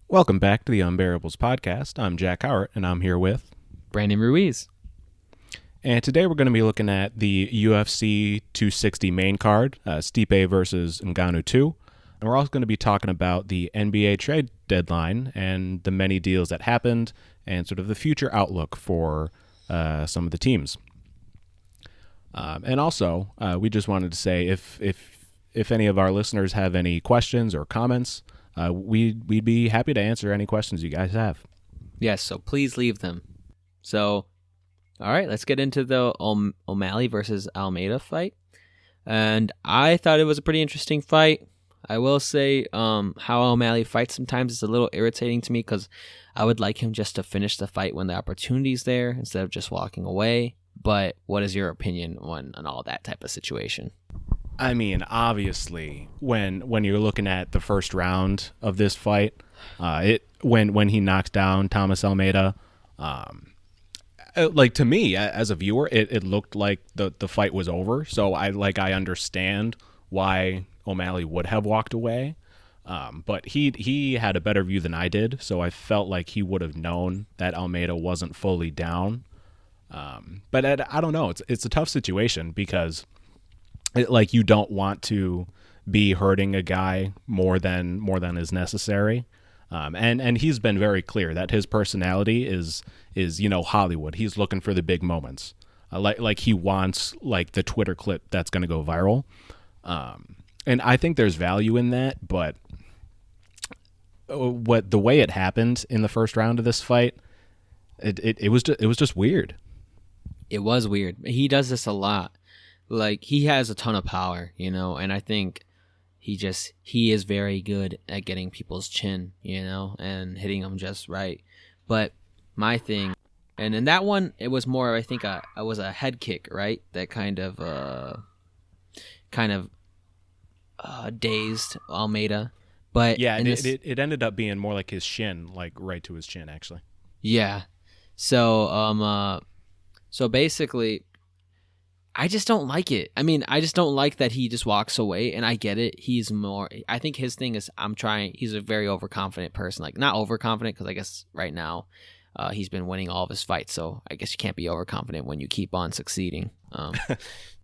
Welcome back to the Unbearables podcast. I'm Jack Howard, and I'm here with Brandon Ruiz. And today we're going to be looking at the UFC 260 main card, Stipe versus Ngannou 2. And we're also going to be talking about the NBA trade deadline and the many deals that happened and sort of the future outlook for some of the teams. And also, we just wanted to say if any of our listeners have any questions or comments, we'd be happy to answer any questions you guys have. Yes, so please leave them. So, all right, let's get into the O'Malley versus Almeida fight. And I thought it was a pretty interesting fight. I will say how O'Malley fights sometimes is a little irritating to me because I would like him just to finish the fight when the opportunity's there instead of just walking away. But what is your opinion on all that type of situation? I mean, obviously, when you're looking at the first round of this fight, when he knocks down Thomas Almeida, like to me as a viewer, it looked like the fight was over. So I understand why O'Malley would have walked away, but he had a better view than I did. So I felt like he would have known that Almeida wasn't fully down. But I don't know. It's a tough situation because you don't want to be hurting a guy more than is necessary. And he's been very clear that his personality is Hollywood. He's looking for the big moments. Like he wants like the Twitter clip that's going to go viral. And I think there's value in that, but the way it happened in the first round of this fight, it was just weird. It was weird. He does this a lot. Like, he has a ton of power, and I think he is very good at getting people's chin, and hitting them just right. But my thing, and in that one, it was more, I think, it was a head kick, right? That kind of dazed Almeida. But yeah, it ended up being more like his shin, like right to his chin, actually. Yeah. So, so basically, I just don't like it. I mean, I just don't like that he just walks away, and I get it. I think his thing is he's a very overconfident person. Like, not overconfident, because I guess right now he's been winning all of his fights, so I guess you can't be overconfident when you keep on succeeding.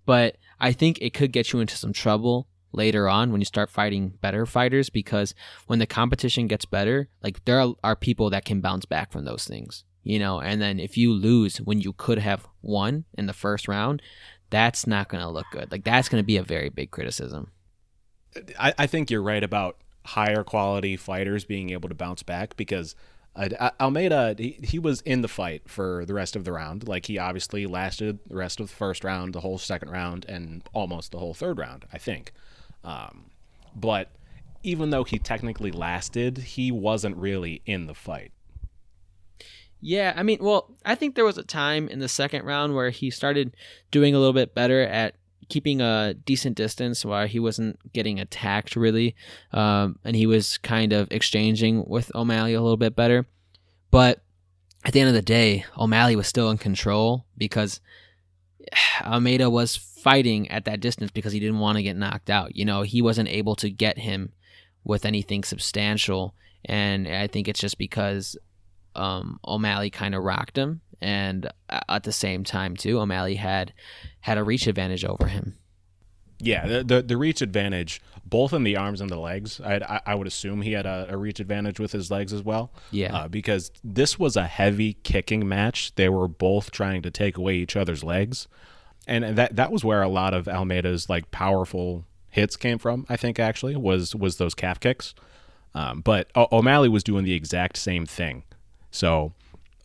But I think it could get you into some trouble later on when you start fighting better fighters, because when the competition gets better, like, there are people that can bounce back from those things, and then if you lose when you could have won in the first round, that's not going to look good. Like, that's going to be a very big criticism. I think you're right about higher quality fighters being able to bounce back, because Almeida, he was in the fight for the rest of the round. Like, he obviously lasted the rest of the first round, the whole second round, and almost the whole third round, I think. But even though he technically lasted, he wasn't really in the fight. Yeah, I mean, well, I think there was a time in the second round where he started doing a little bit better at keeping a decent distance while he wasn't getting attacked, really. And he was kind of exchanging with O'Malley a little bit better. But at the end of the day, O'Malley was still in control because Almeida was fighting at that distance because he didn't want to get knocked out. He wasn't able to get him with anything substantial. And I think it's just because O'Malley kind of rocked him, and at the same time too, O'Malley had a reach advantage over him. Yeah, the reach advantage, both in the arms and the legs. I would assume he had a reach advantage with his legs as well. Yeah, because this was a heavy kicking match. They were both trying to take away each other's legs, and that was where a lot of Almeida's like powerful hits came from. I think actually was those calf kicks. But O'Malley was doing the exact same thing. So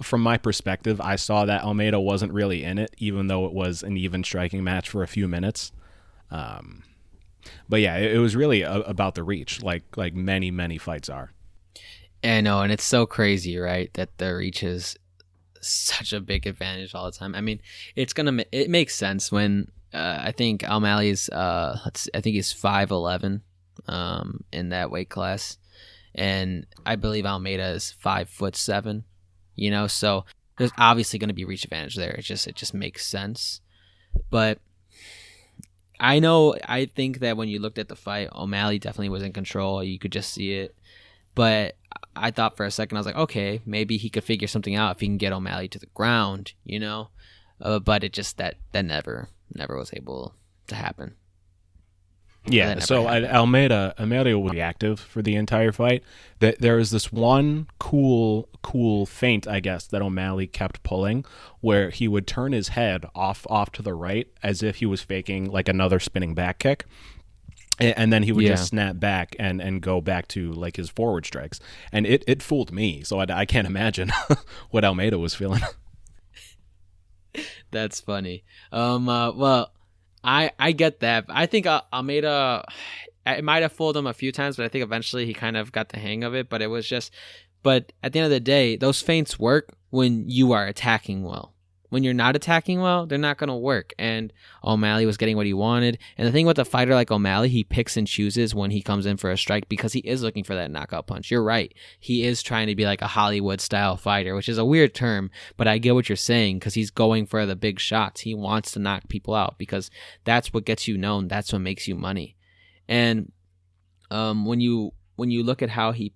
from my perspective, I saw that Almeida wasn't really in it, even though it was an even striking match for a few minutes. But yeah, it was really about the reach, like many, many fights are. I know, and it's so crazy, right, that the reach is such a big advantage all the time. I mean, it makes sense when I think O'Malley's I think he's 5'11" in that weight class. And I believe Almeida is 5'7", so there's obviously going to be reach advantage there. It just makes sense. But I think that when you looked at the fight, O'Malley definitely was in control. You could just see it. But I thought for a second, I was like, okay, maybe he could figure something out if he can get O'Malley to the ground, you know? But it just, that never was able to happen. Yeah, so Almeida was reactive for the entire fight. There was this one cool feint, I guess, that O'Malley kept pulling, where he would turn his head off to the right as if he was faking like another spinning back kick, and then he would just snap back and go back to like his forward strikes, and it fooled me. So I can't imagine what Almeida was feeling. That's funny. Well, I get that. I think Almeida, it might have fooled him a few times, but I think eventually he kind of got the hang of it. But but at the end of the day, those feints work when you are attacking well. When you're not attacking well, they're not going to work. And O'Malley was getting what he wanted. And the thing with a fighter like O'Malley, he picks and chooses when he comes in for a strike because he is looking for that knockout punch. You're right. He is trying to be like a Hollywood-style fighter, which is a weird term, but I get what you're saying because he's going for the big shots. He wants to knock people out because that's what gets you known. That's what makes you money. And when you look at how he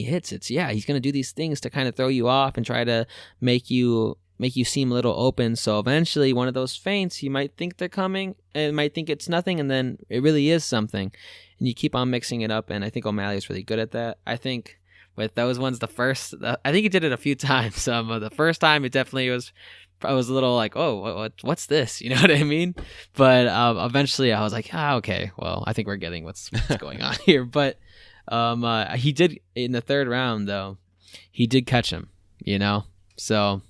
hits, he's going to do these things to kind of throw you off and try to make you seem a little open. So eventually one of those feints, you might think they're coming and might think it's nothing, and then it really is something. And you keep on mixing it up, and I think O'Malley is really good at that. I think with those ones, I think he did it a few times. The first time, it definitely was, I was a little like, oh, what's this? You know what I mean? But eventually I was like, okay, well, I think we're getting what's going on here. But he did, in the third round, though, he did catch him, you know? So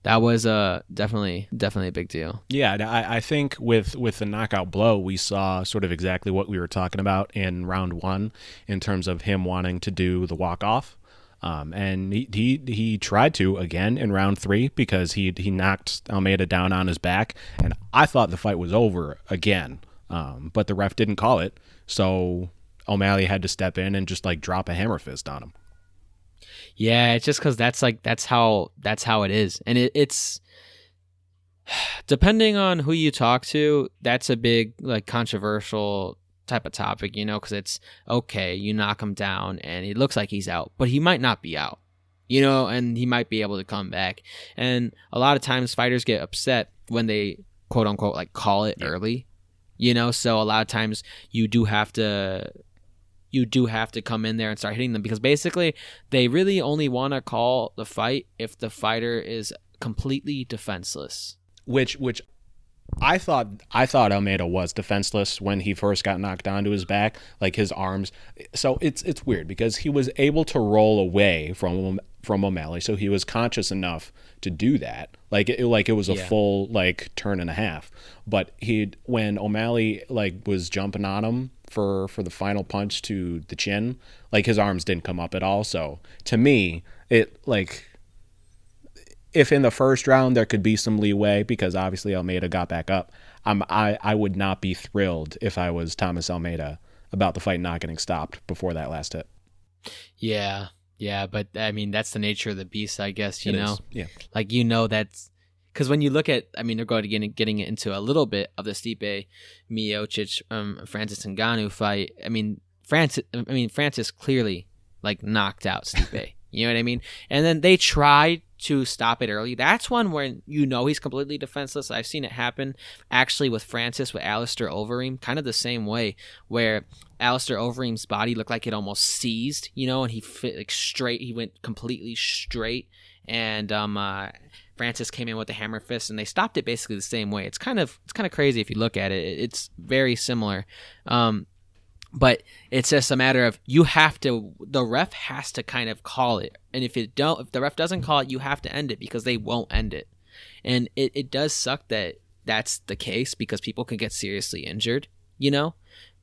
that was definitely a big deal. Yeah, I think with the knockout blow, we saw sort of exactly what we were talking about in round one in terms of him wanting to do the walk-off. And he tried to again in round three because he knocked Almeida down on his back, and I thought the fight was over again. But the ref didn't call it, so O'Malley had to step in and just like drop a hammer fist on him. Yeah, it's just because that's how it is, and it's depending on who you talk to, that's a big like controversial type of topic, you know, because it's okay, you knock him down and it looks like he's out, but he might not be out, you know, and he might be able to come back. And a lot of times fighters get upset when they quote unquote like call it early, you know, so a lot of times you do have to come in there and start hitting them because basically they really only want to call the fight if the fighter is completely defenseless. Which I thought Almeida was defenseless when he first got knocked onto his back, like his arms. So it's weird because he was able to roll away from O'Malley, so he was conscious enough to do that. Like it was a full like turn and a half. But when O'Malley like was jumping on him for the final punch to the chin, like his arms didn't come up at all. So to me, it like, if in the first round there could be some leeway because obviously Almeida got back up, I would not be thrilled if I was Thomas Almeida about the fight not getting stopped before that last hit. Yeah, but I mean that's the nature of the beast, I guess. You know, yeah. Like that's because when you look at, I mean, they're going to getting into a little bit of the Stipe Miocic Francis Ngannou fight. I mean Francis clearly like knocked out Stipe. You know what I mean? And then they tried to stop it early. That's one where you know he's completely defenseless. I've seen it happen actually with Francis, with Alistair Overeem, kind of the same way, where Alistair Overeem's body looked like it almost seized, you know, and he fit like straight. He went completely straight, and Francis came in with the hammer fist, and they stopped it basically the same way. It's kind of crazy if you look at it. It's very similar. But it's just a matter of the ref has to kind of call it. And if the ref doesn't call it, you have to end it because they won't end it. And it does suck that that's the case because people can get seriously injured, you know?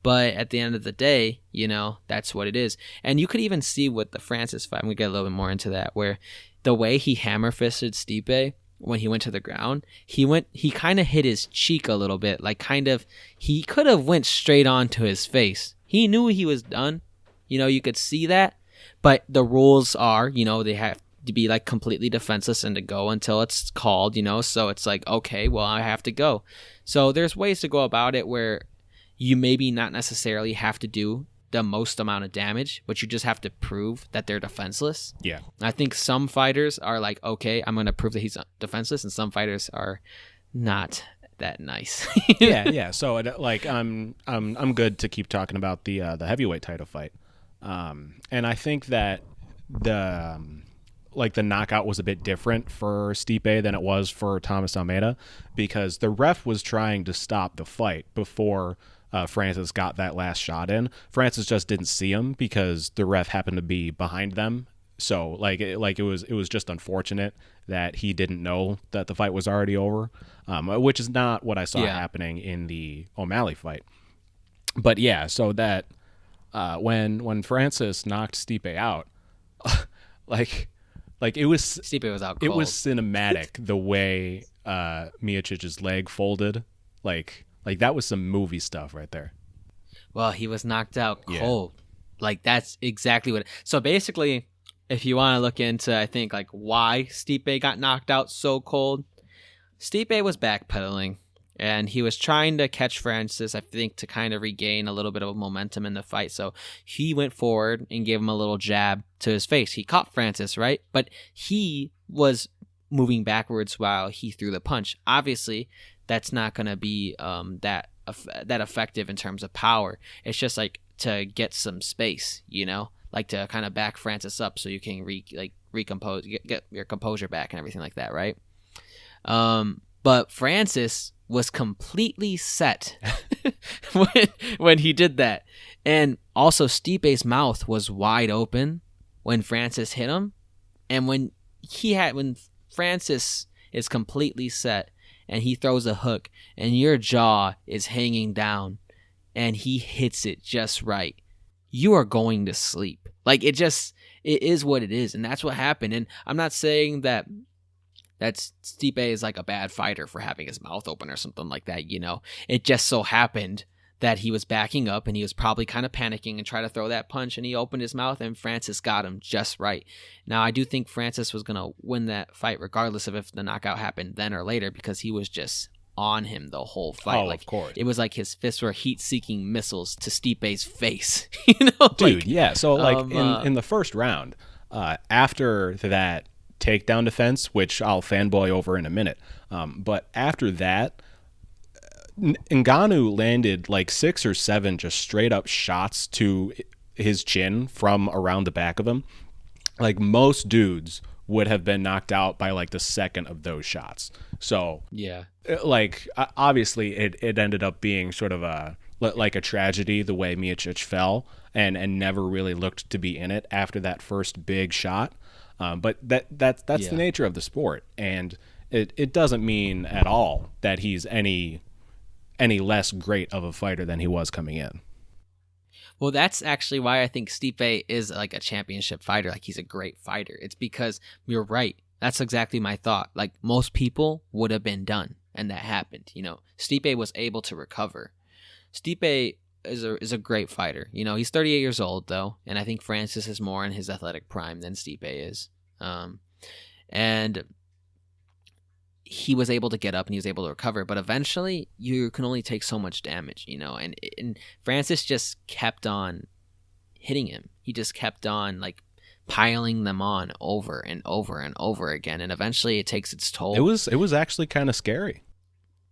But at the end of the day, you know, that's what it is. And you could even see with the Francis fight, I'm going to get a little bit more into that, where the way he hammer fisted Stipe when he went to the ground, he kind of hit his cheek a little bit, like he could have went straight on to his face. He knew he was done. You know, you could see that. But the rules are, you know, they have to be like completely defenseless and to go until it's called, you know. So it's like, okay, well, I have to go. So there's ways to go about it where you maybe not necessarily have to do the most amount of damage, but you just have to prove that they're defenseless. Yeah. I think some fighters are like, okay, I'm going to prove that he's defenseless, and some fighters are not that nice. Yeah. So like I'm good to keep talking about the heavyweight title fight. And I think that the knockout was a bit different for Stipe than it was for Thomas Almeida, because the ref was trying to stop the fight before Francis got that last shot in. Francis just didn't see him because the ref happened to be behind them. So it was just unfortunate that he didn't know that the fight was already over, which is not what I saw happening in the O'Malley fight. But yeah, so that when Francis knocked Stipe out, it was Stipe was out cold. It was cinematic the way Miocic's leg folded. Like that was some movie stuff right there. Well, he was knocked out cold. Yeah. Like that's exactly what. So basically, if you want to look into, I think like why Stipe got knocked out so cold, Stipe was backpedaling. And he was trying to catch Francis, I think, to kind of regain a little bit of momentum in the fight. So he went forward and gave him a little jab to his face. He caught Francis, right? But he was moving backwards while he threw the punch. Obviously, that's not going to be that effective in terms of power. It's just like to get some space, like to kind of back Francis up so you can recompose, get your composure back and everything like that, right? But Francis was completely set when he did that. And also Stipe's mouth was wide open when Francis hit him. And when Francis is completely set and he throws a hook and your jaw is hanging down and he hits it just right, you are going to sleep. Like it is what it is. And that's what happened. And I'm not saying that Stipe is like a bad fighter for having his mouth open or something like that, It just so happened that he was backing up and he was probably kind of panicking and tried to throw that punch and he opened his mouth and Francis got him just right. Now, I do think Francis was going to win that fight regardless of if the knockout happened then or later because he was just on him the whole fight. Oh, of course. It was like his fists were heat-seeking missiles to Stipe's face. Dude, yeah. So in the first round, after that takedown defense, which I'll fanboy over in a minute. But after that, Ngannou landed like 6 or 7 just straight up shots to his chin from around the back of him. Like most dudes would have been knocked out by like the second of those shots. So yeah, like obviously it ended up being sort of a tragedy the way Miocic fell and never really looked to be in it after that first big shot. But that's the nature of the sport, and it doesn't mean at all that he's any less great of a fighter than he was coming in. Well, that's actually why I think Stipe is like a championship fighter. Like he's a great fighter. It's because you're right. That's exactly my thought. Like most people would have been done, and that happened. Stipe was able to recover. Stipe is a great fighter. He's 38 years old though, and I think Francis is more in his athletic prime than Stipe is. And he was able to get up and he was able to recover, but eventually you can only take so much damage, and Francis just kept on hitting him. He just kept on like piling them on over and over and over again, and eventually it takes its toll. It was actually kind of scary.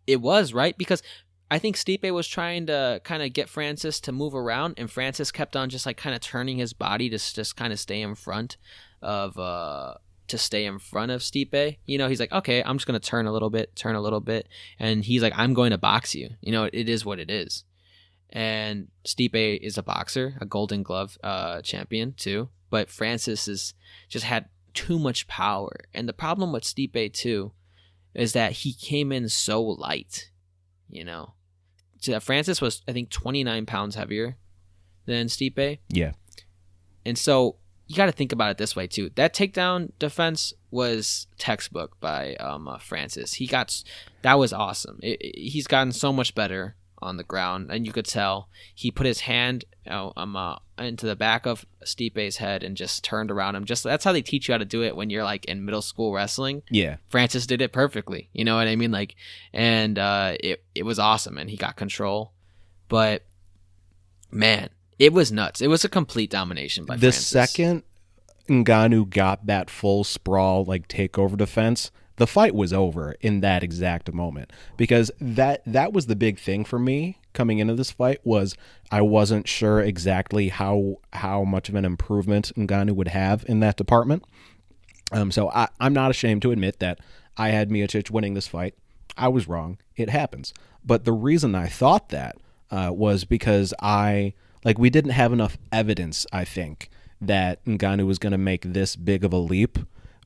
It was, right? Because I think Stipe was trying to kind of get Francis to move around, and Francis kept on just like kind of turning his body to just kind of stay in front of Stipe. He's like, okay, I'm just gonna turn a little bit, and he's like, I'm going to box you. It is what it is. And Stipe is a boxer, a Golden Glove champion too, but Francis is just had too much power. And the problem with Stipe too is that he came in so light. So Francis was, I think, 29 pounds heavier than Stipe. Yeah. And so you got to think about it this way, too. That takedown defense was textbook by Francis. That was awesome. He's gotten so much better on the ground, and you could tell he put his hand into the back of Stipe's head and just turned around him. That's how they teach you how to do it when you're like in middle school wrestling. Yeah, Francis did it perfectly. You know what I mean? And it was awesome, and he got control. But man, It was nuts. It was a complete domination by The Francis. second Ngannou got that full sprawl, like takeover defense, the fight was over in that exact moment, because that was the big thing for me coming into this fight. Was I wasn't sure exactly how much of an improvement Ngannou would have in that department. So I'm not ashamed to admit that I had Miocic winning this fight. I was wrong. It happens. But the reason I thought that was because we didn't have enough evidence, I think, that Ngannou was going to make this big of a leap,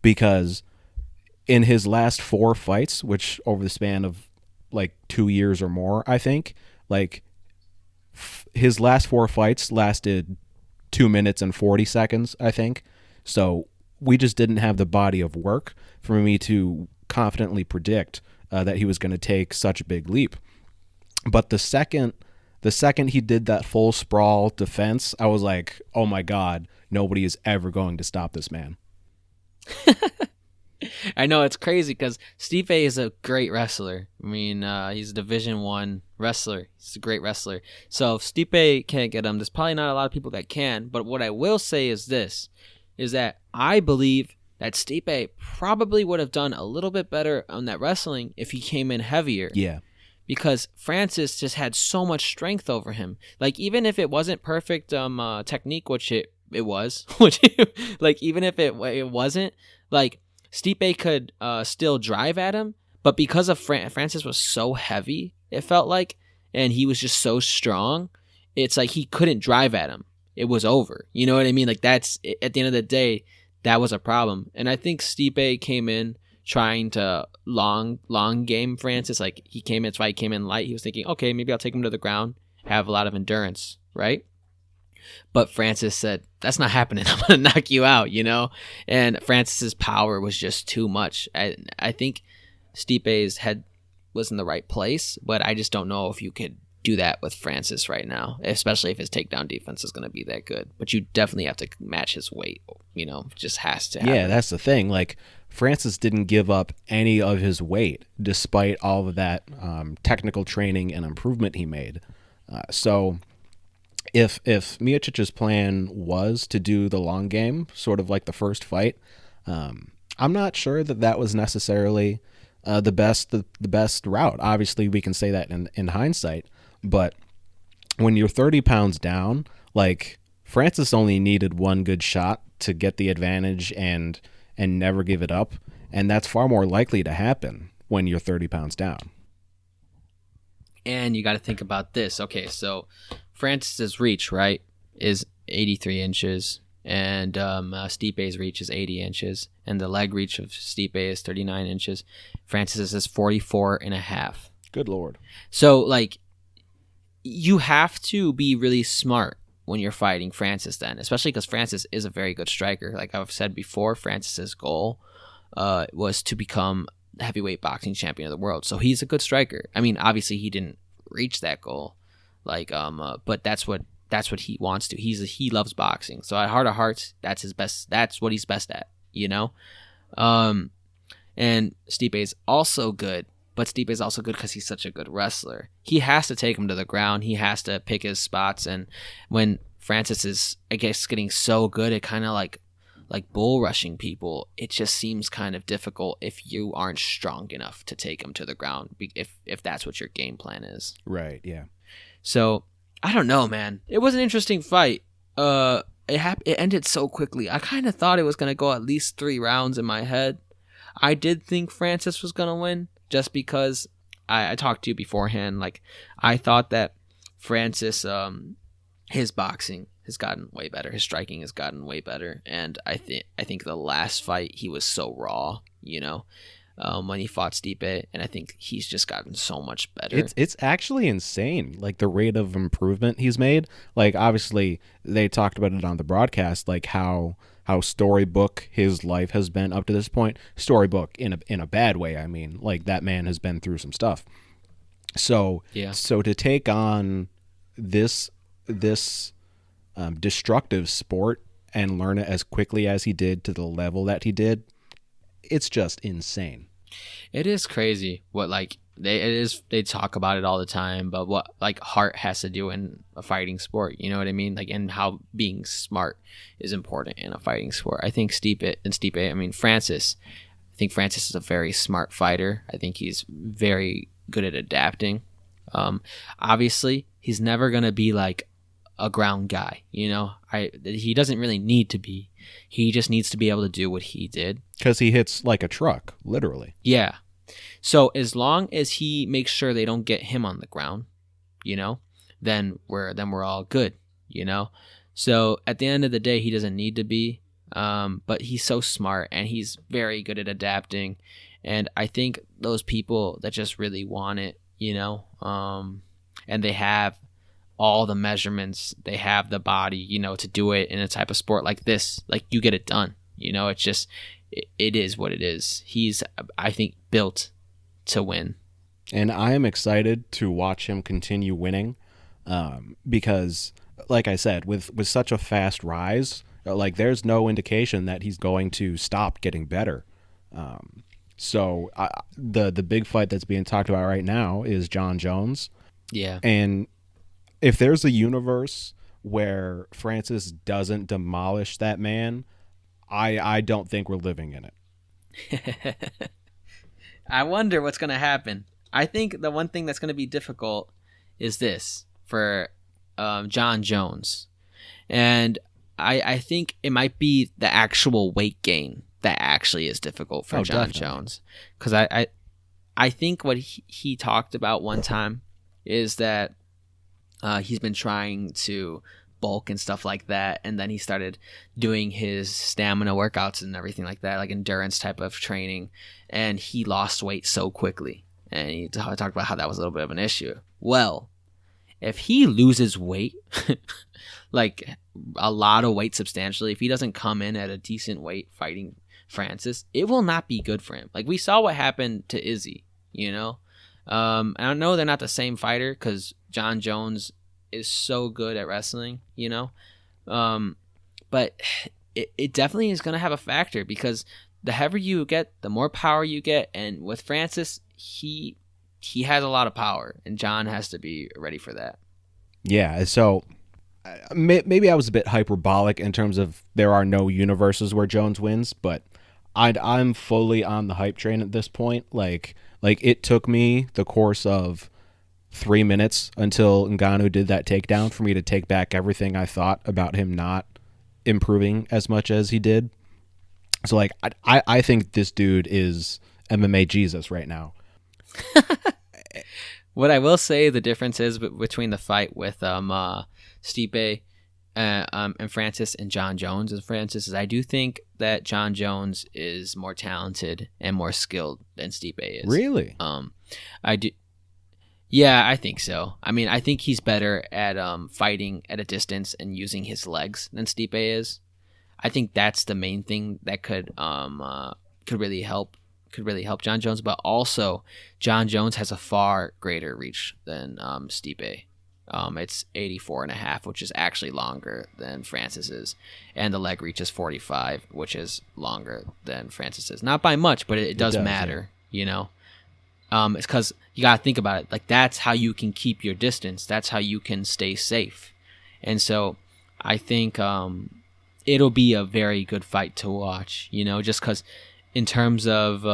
because in his last 4 fights, which over the span of like 2 years or more, I think, like his last 4 fights lasted 2 minutes and 40 seconds, I think. So we just didn't have the body of work for me to confidently predict that he was going to take such a big leap. But the second he did that full sprawl defense, I was like, oh my God, nobody is ever going to stop this man. I know, it's crazy because Stipe is a great wrestler. I mean, he's a Division I wrestler. He's a great wrestler. So if Stipe can't get him, there's probably not a lot of people that can. But what I will say is this, is that I believe that Stipe probably would have done a little bit better on that wrestling if he came in heavier. Yeah. Because Francis just had so much strength over him. Like, even if it wasn't perfect technique, which it was, like, even if it wasn't, like, Stipe could still drive at him, but because of Francis was so heavy, it felt like, and he was just so strong, it's like he couldn't drive at him. It was over. You know what I mean? Like, that's, at the end of the day, that was a problem. And I think Stipe came in trying to long game Francis. Like, he came in, that's why he came in light. He was thinking, okay, maybe I'll take him to the ground, have a lot of endurance, right? But Francis said, that's not happening. I'm going to knock you out, you know? And Francis's power was just too much. I think Stipe's head was in the right place, but I just don't know if you could do that with Francis right now, especially if his takedown defense is going to be that good. But you definitely have to match his weight, you know? Just has to happen. Yeah, that's the thing. Like, Francis didn't give up any of his weight despite all of that technical training and improvement he made. So if Miocic's plan was to do the long game, sort of like the first fight, I'm not sure that was necessarily the best route. Obviously, we can say that in hindsight, but when you're 30 pounds down, like, Francis only needed one good shot to get the advantage and never give it up, and that's far more likely to happen when you're 30 pounds down. And you got to think about this. Okay, so Francis's reach, right, is 83 inches, and Stipe's reach is 80 inches, and the leg reach of Stipe is 39 inches. Francis's is 44 and a half. Good Lord. So, like, you have to be really smart when you're fighting Francis then, especially because Francis is a very good striker. Like I've said before, Francis's goal was to become heavyweight boxing champion of the world. So he's a good striker. I mean, obviously he didn't reach that goal, like but that's what he wants to. He loves boxing. So at heart of hearts, that's his best. That's what he's best at, you know. And Stipe's also good, but Stipe's also good because he's such a good wrestler. He has to take him to the ground. He has to pick his spots. And when Francis is, I guess, getting so good at kind of like bull rushing people, it just seems kind of difficult if you aren't strong enough to take him to the ground, if that's what your game plan is. Right, yeah. So, I don't know, man. It was an interesting fight. It ended so quickly. I kind of thought it was going to go at least 3 rounds in my head. I did think Francis was going to win, just because I talked to you beforehand. Like, I thought that Francis, his boxing has gotten way better. His striking has gotten way better. And I think the last fight, he was so raw, you know, when he fought Stipe. And I think he's just gotten so much better. It's actually insane, like, the rate of improvement he's made. Like, obviously, they talked about it on the broadcast, like how storybook his life has been up to this point. Storybook in a bad way, I mean. Like, that man has been through some stuff. So, yeah. So to take on this destructive sport and learn it as quickly as he did to the level that he did, it's just insane. It is crazy what, like, they talk about it all the time, but what like heart has to do in a fighting sport, you know what I mean? Like, and how being smart is important in a fighting sport. I think Francis. I think Francis is a very smart fighter. I think he's very good at adapting. Obviously, he's never gonna be like a ground guy, you know. He doesn't really need to be. He just needs to be able to do what he did because he hits like a truck, literally. Yeah. So as long as he makes sure they don't get him on the ground, you know, then we're all good, you know. So at the end of the day, he doesn't need to be, but he's so smart and he's very good at adapting. And I think those people that just really want it, you know, and they have all the measurements, they have the body, you know, to do it in a type of sport like this, like you get it done, you know. It's just, it is what it is. He's, I think, built to win. And I am excited to watch him continue winning because, like I said, with such a fast rise, there's no indication that he's going to stop getting better. So the big fight that's being talked about right now is Jon Jones. Yeah. And if there's a universe where Francis doesn't demolish that man, I don't think we're living in it. I wonder what's going to happen. I think the one thing that's going to be difficult is this for Jon Jones. And I think it might be the actual weight gain that actually is difficult for Jon Jones. Because I think what he talked about one time is that he's been trying to bulk and stuff like that, and then he started doing his stamina workouts and everything like that, like endurance type of training, and he lost weight so quickly, and he talked about how that was a little bit of an issue. Well, if he loses weight like a lot of weight substantially, if he doesn't come in at a decent weight fighting Francis, it will not be good for him. Like we saw what happened to Izzy, you know. And I know they're not the same fighter because Jon Jones is so good at wrestling, you know. But it definitely is going to have a factor because the heavier you get, the more power you get. And with Francis, he has a lot of power, and Jon has to be ready for that. Yeah, so maybe I was a bit hyperbolic in terms of there are no universes where Jones wins, but I'm fully on the hype train at this point. Like it took me the course of 3 minutes until Ngannou did that takedown for me to take back everything I thought about him not improving as much as he did. So like I think this dude is MMA Jesus right now. What I will say the difference is between the fight with Stipe and Francis and Jon Jones and Francis is I do think that Jon Jones is more talented and more skilled than Stipe is. Really? I do. Yeah, I think so. I mean, I think he's better at fighting at a distance and using his legs than Stipe is. I think that's the main thing that could really help Jon Jones, but also Jon Jones has a far greater reach than Stipe. It's 84.5, which is actually longer than Francis's, and the leg reach is 45, which is longer than Francis's. Not by much, but it does matter, yeah. You know. It's because you gotta think about it. Like that's how you can keep your distance. That's how you can stay safe. And so I think it'll be a very good fight to watch. You know, just because in terms of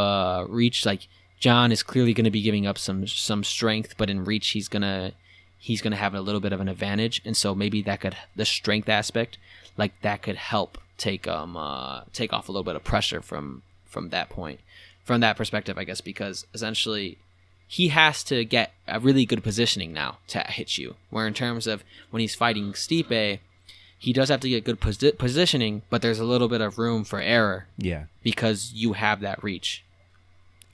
reach, like Jon is clearly going to be giving up some strength, but in reach he's gonna have a little bit of an advantage. And so maybe the strength aspect, like that could help take off a little bit of pressure from that point. From that perspective, I guess, because essentially he has to get a really good positioning now to hit you. Where in terms of when he's fighting Stipe, he does have to get good positioning, but there's a little bit of room for error. Yeah. Because you have that reach.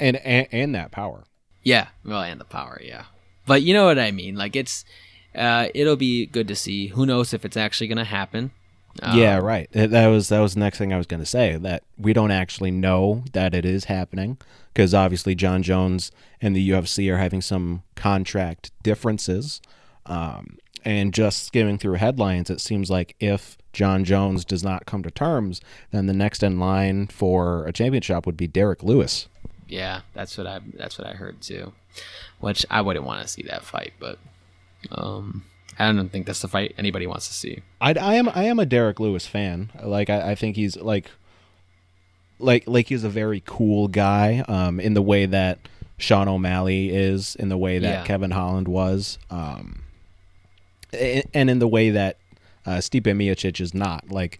And that power. Yeah. Well, and the power, yeah. But you know what I mean. Like it'll be good to see. Who knows if it's actually going to happen. Yeah, right. That was the next thing I was going to say, that we don't actually know that it is happening because obviously Jon Jones and the UFC are having some contract differences. And just skimming through headlines, it seems like if Jon Jones does not come to terms, then the next in line for a championship would be Derek Lewis. Yeah, that's what I heard too. Which I wouldn't want to see that fight, but I don't think that's the fight anybody wants to see. I am a Derek Lewis fan. Like I think he's like he's a very cool guy in the way that Sean O'Malley is, in the way that Kevin Holland was, and in the way that Stipe Miocic is not. Like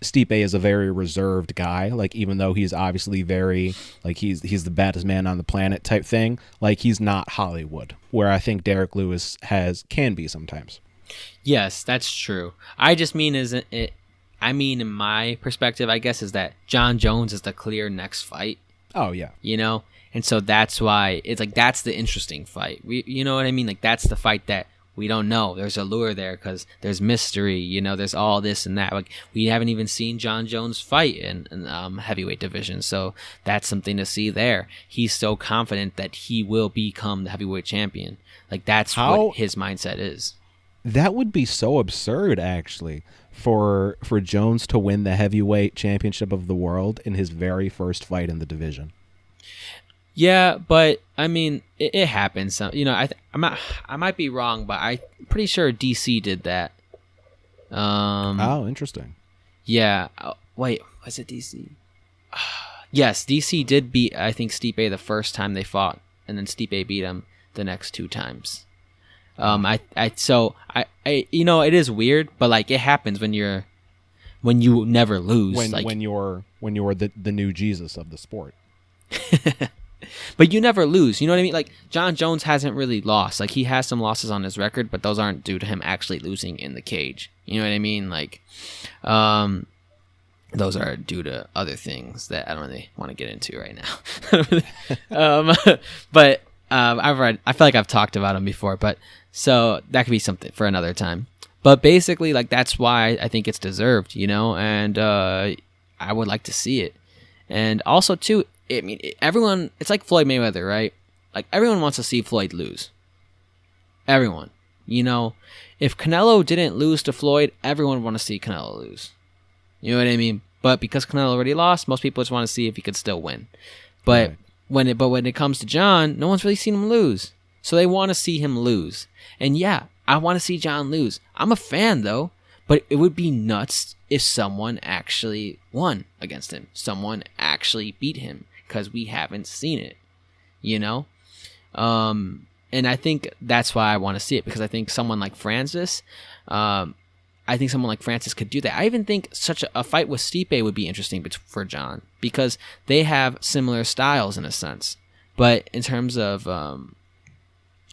Stipe is a very reserved guy. Like even though he's obviously very like he's the baddest man on the planet type thing. Like he's not Hollywood, where I think Derek Lewis can be sometimes. Yes, that's true. I just mean in my perspective, I guess, is that John Jones is the clear next fight. Oh yeah, and so that's why it's like that's the interesting fight. You know what I mean? Like that's the fight that we don't know. There's a lure there because there's mystery. There's all this and that. Like we haven't even seen John Jones fight in heavyweight division, so that's something to see there. He's so confident that he will become the heavyweight champion. Like that's what his mindset is. That would be so absurd, actually, for Jones to win the heavyweight championship of the world in his very first fight in the division. Yeah, but I mean, it happens. I might be wrong, but I'm pretty sure DC did that. Oh, interesting. Yeah. Wait, was it DC? Yes, DC did beat, I think, Stipe the first time they fought, and then Stipe beat him the next 2 times. It is weird, but like it happens when you never lose. When you're the new Jesus of the sport. But you never lose. You know what I mean? Like John Jones hasn't really lost. Like he has some losses on his record, but those aren't due to him actually losing in the cage. You know what I mean? Like, those are due to other things that I don't really want to get into right now. But I feel like I've talked about them before, but so that could be something for another time. But basically, like that's why I think it's deserved, and I would like to see it. And also too, I mean, everyone, it's like Floyd Mayweather, right? Like everyone wants to see Floyd lose. Everyone, if Canelo didn't lose to Floyd, everyone would want to see Canelo lose. You know what I mean? But because Canelo already lost, most people just want to see if he could still win. But when it comes to John, no one's really seen him lose. So they want to see him lose. And yeah, I want to see John lose. I'm a fan though, but it would be nuts if someone actually won against him. Someone actually beat him because we haven't seen it, And I think that's why I want to see it, because I think someone like Francis, could do that. I even think such a fight with Stipe would be interesting for John, because they have similar styles in a sense. But in terms of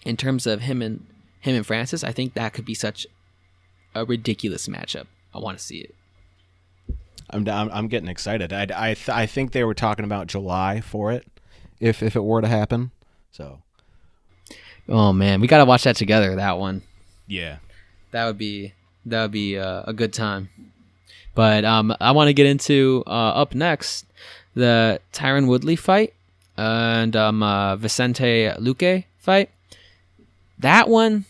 him and Francis, I think that could be such a ridiculous matchup. I want to see it. I'm getting excited. I think they were talking about July for it, if it were to happen. So. Oh man, we gotta watch that together. That one. Yeah. That would be a good time. But I want to get into up next the Tyron Woodley fight and Vicente Luque fight. That one,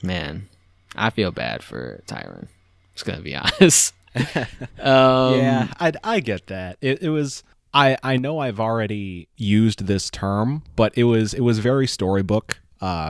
man, I feel bad for Tyron. Just gonna be honest. Yeah, I get that. It was. I know I've already used this term, but it was very storybook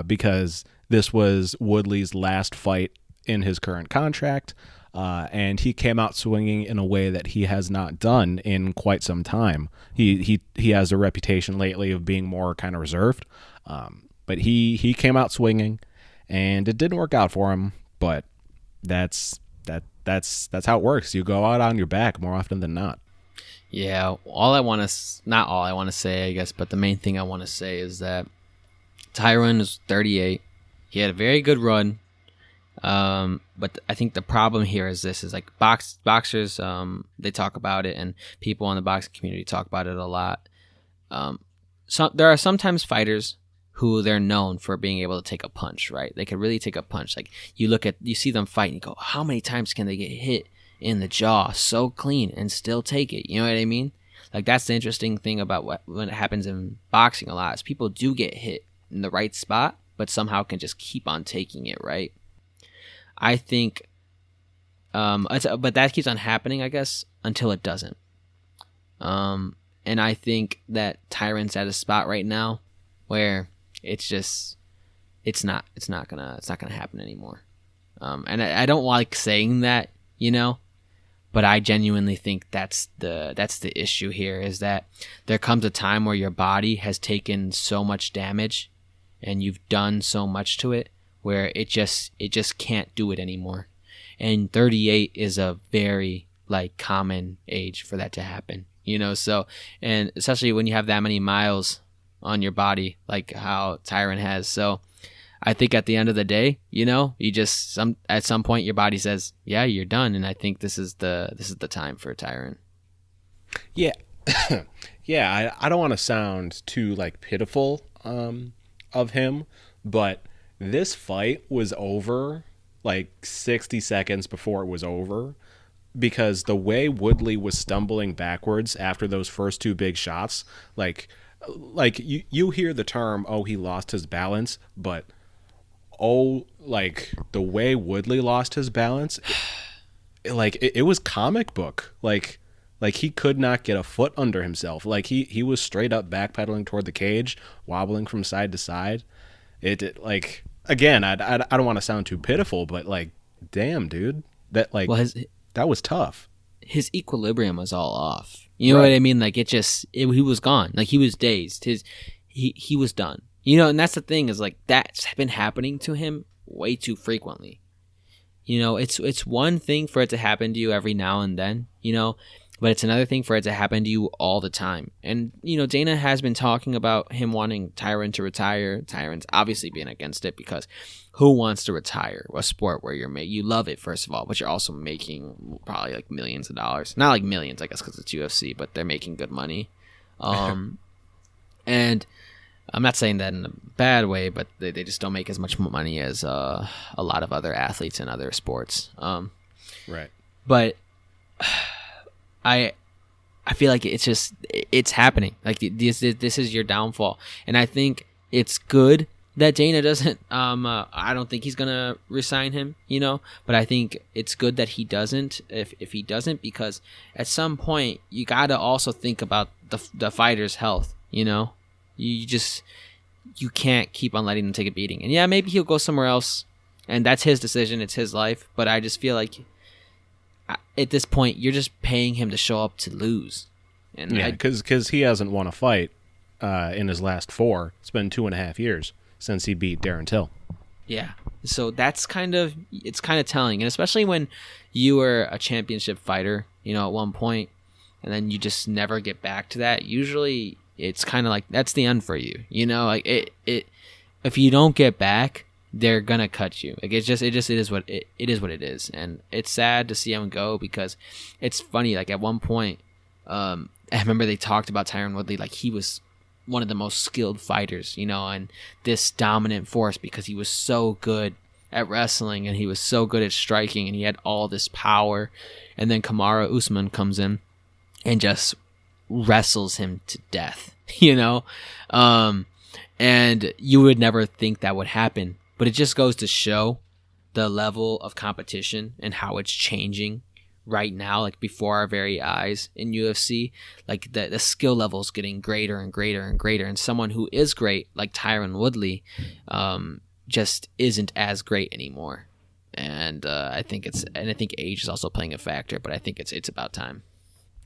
because this was Woodley's last fight in his current contract, and he came out swinging in a way that he has not done in quite some time. He has a reputation lately of being more kind of reserved, but he came out swinging, and it didn't work out for him. But that's how it works. You go out on your back more often than not. Yeah, not all I want to say, I guess, but the main thing I want to say is that Tyron is 38. He had a very good run. But I think the problem here is like boxers, they talk about it, and people in the boxing community talk about it a lot. So there are sometimes fighters who they're known for being able to take a punch, right? They can really take a punch. Like you see them fight and you go, how many times can they get hit in the jaw so clean and still take it? You know what I mean? Like that's the interesting thing about when it happens in boxing a lot is people do get hit in the right spot, but somehow can just keep on taking it, right? I think, but that keeps on happening, I guess, until it doesn't. And I think that Tyron's at a spot right now where it's not gonna happen anymore. And I don't like saying that, but I genuinely think that's the issue here, is that there comes a time where your body has taken so much damage and you've done so much to it where it just can't do it anymore. And 38 is a very common age for that to happen, so, and especially when you have that many miles on your body like how Tyron has. So I think at the end of the day, you just at some point your body says, yeah, you're done. And I think this is the time for Tyron. Yeah. Yeah. I don't want to sound too pitiful of him, but this fight was over 60 seconds before it was over, because the way Woodley was stumbling backwards after those first two big shots, you hear the term, oh, he lost his balance, but the way Woodley lost his balance, it was comic book. He could not get a foot under himself. He was straight up backpedaling toward the cage, wobbling from side to side. Again, I don't want to sound too pitiful, but damn, dude, that that was tough. His equilibrium was all off. You know what I mean? He was gone. He was dazed. He was done. And that's the thing, is that's been happening to him way too frequently. It's one thing for it to happen to you every now and then, but it's another thing for it to happen to you all the time. And, Dana has been talking about him wanting Tyron to retire. Tyron's obviously been against it, because who wants to retire a sport where you love it, first of all, but you're also making probably millions of dollars. Not millions, I guess, because it's UFC, but they're making good money. And I'm not saying that in a bad way, but they just don't make as much money as a lot of other athletes in other sports. Right. But I feel like it's happening. This is your downfall, and I think it's good that Dana doesn't. I don't think he's gonna resign him, But I think it's good that he doesn't. If he doesn't, because at some point you gotta also think about the fighter's health. You can't keep on letting him take a beating. And yeah, maybe he'll go somewhere else, and that's his decision. It's his life. But I just feel like at this point, you're just paying him to show up to lose. And yeah, because he hasn't won a fight in his last 4. It's been 2.5 years since he beat Darren Till. Yeah, so it's kind of telling, and especially when you were a championship fighter, at one point, and then you just never get back to that. Usually, it's kind of that's the end for you. If you don't get back, they're gonna cut you. It is what it is, and it's sad to see him go, because it's funny. At one point, I remember they talked about Tyron Woodley he was one of the most skilled fighters, and this dominant force, because he was so good at wrestling and he was so good at striking and he had all this power. And then Kamaru Usman comes in and just wrestles him to death, and you would never think that would happen. But it just goes to show the level of competition and how it's changing right now, before our very eyes in UFC. The skill level is getting greater and greater and greater. And someone who is great, like Tyron Woodley, just isn't as great anymore. And I think age is also playing a factor, but I think it's about time.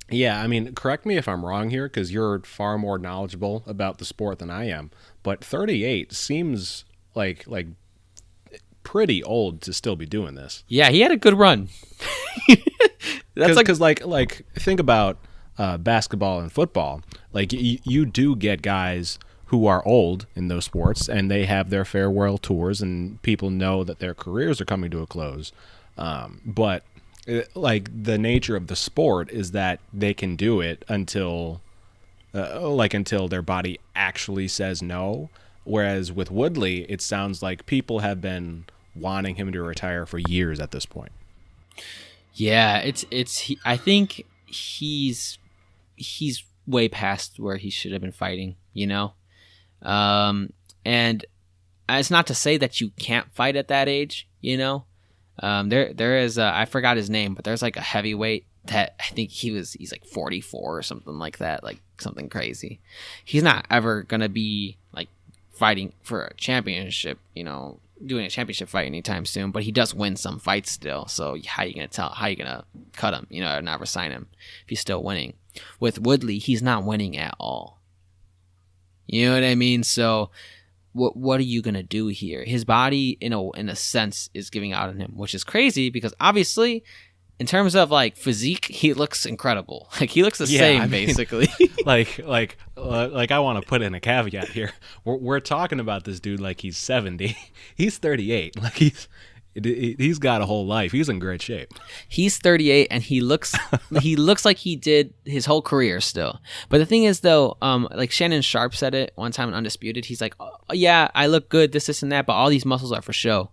Yeah, I mean, correct me if I'm wrong here, because you're far more knowledgeable about the sport than I am. But 38 seems like pretty old to still be doing this. Yeah, he had a good run. That's because think about basketball and football. You do get guys who are old in those sports, and they have their farewell tours, and people know that their careers are coming to a close. But the nature of the sport is that they can do it until their body actually says no. Whereas with Woodley, it sounds like people have been wanting him to retire for years at this point. Yeah, I think he's way past where he should have been fighting, and it's not to say that you can't fight at that age, there is I forgot his name, but there's a heavyweight that I think he's like 44 or something like that, like something crazy. He's not ever gonna be like fighting for a championship, doing a championship fight anytime soon, but he does win some fights still. So how you gonna cut him, or not resign him if he's still winning? With Woodley, he's not winning at all. You know what I mean? So what are you gonna do here? His body, in a sense, is giving out on him, which is crazy because obviously, in terms of like physique, he looks incredible. Like he looks the same, basically. like I want to put in a caveat here. We're talking about this dude like he's 70. He's 38. Like he's got a whole life. He's in great shape. He's 38 and he looks like he did his whole career still. But the thing is though, like Shannon Sharp said it one time in Undisputed. He's like, oh, yeah, I look good, this and that, but all these muscles are for show.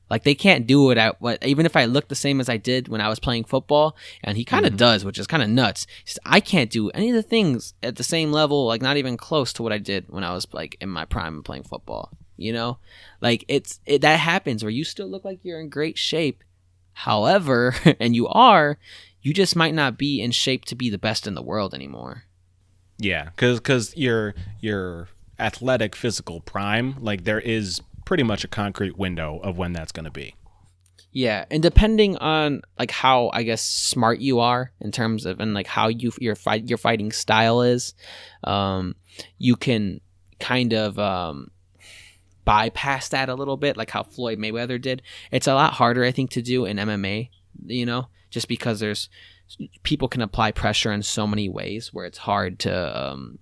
Like they can't do it even if I look the same as I did when I was playing football, and he kind of does, which is kind of nuts. He said, I can't do any of the things at the same level, like not even close to what I did when I was like in my prime playing football. Like that happens where you still look like you're in great shape. However, and you just might not be in shape to be the best in the world anymore. Yeah, because your athletic physical prime, like there is pretty much a concrete window of when that's going to be. Yeah, and depending on like how I guess smart you are in terms of and like how your fighting style is, you can kind of bypass that a little bit, like how Floyd Mayweather did. It's a lot harder, I think, to do in MMA. Just because people can apply pressure in so many ways where it's hard to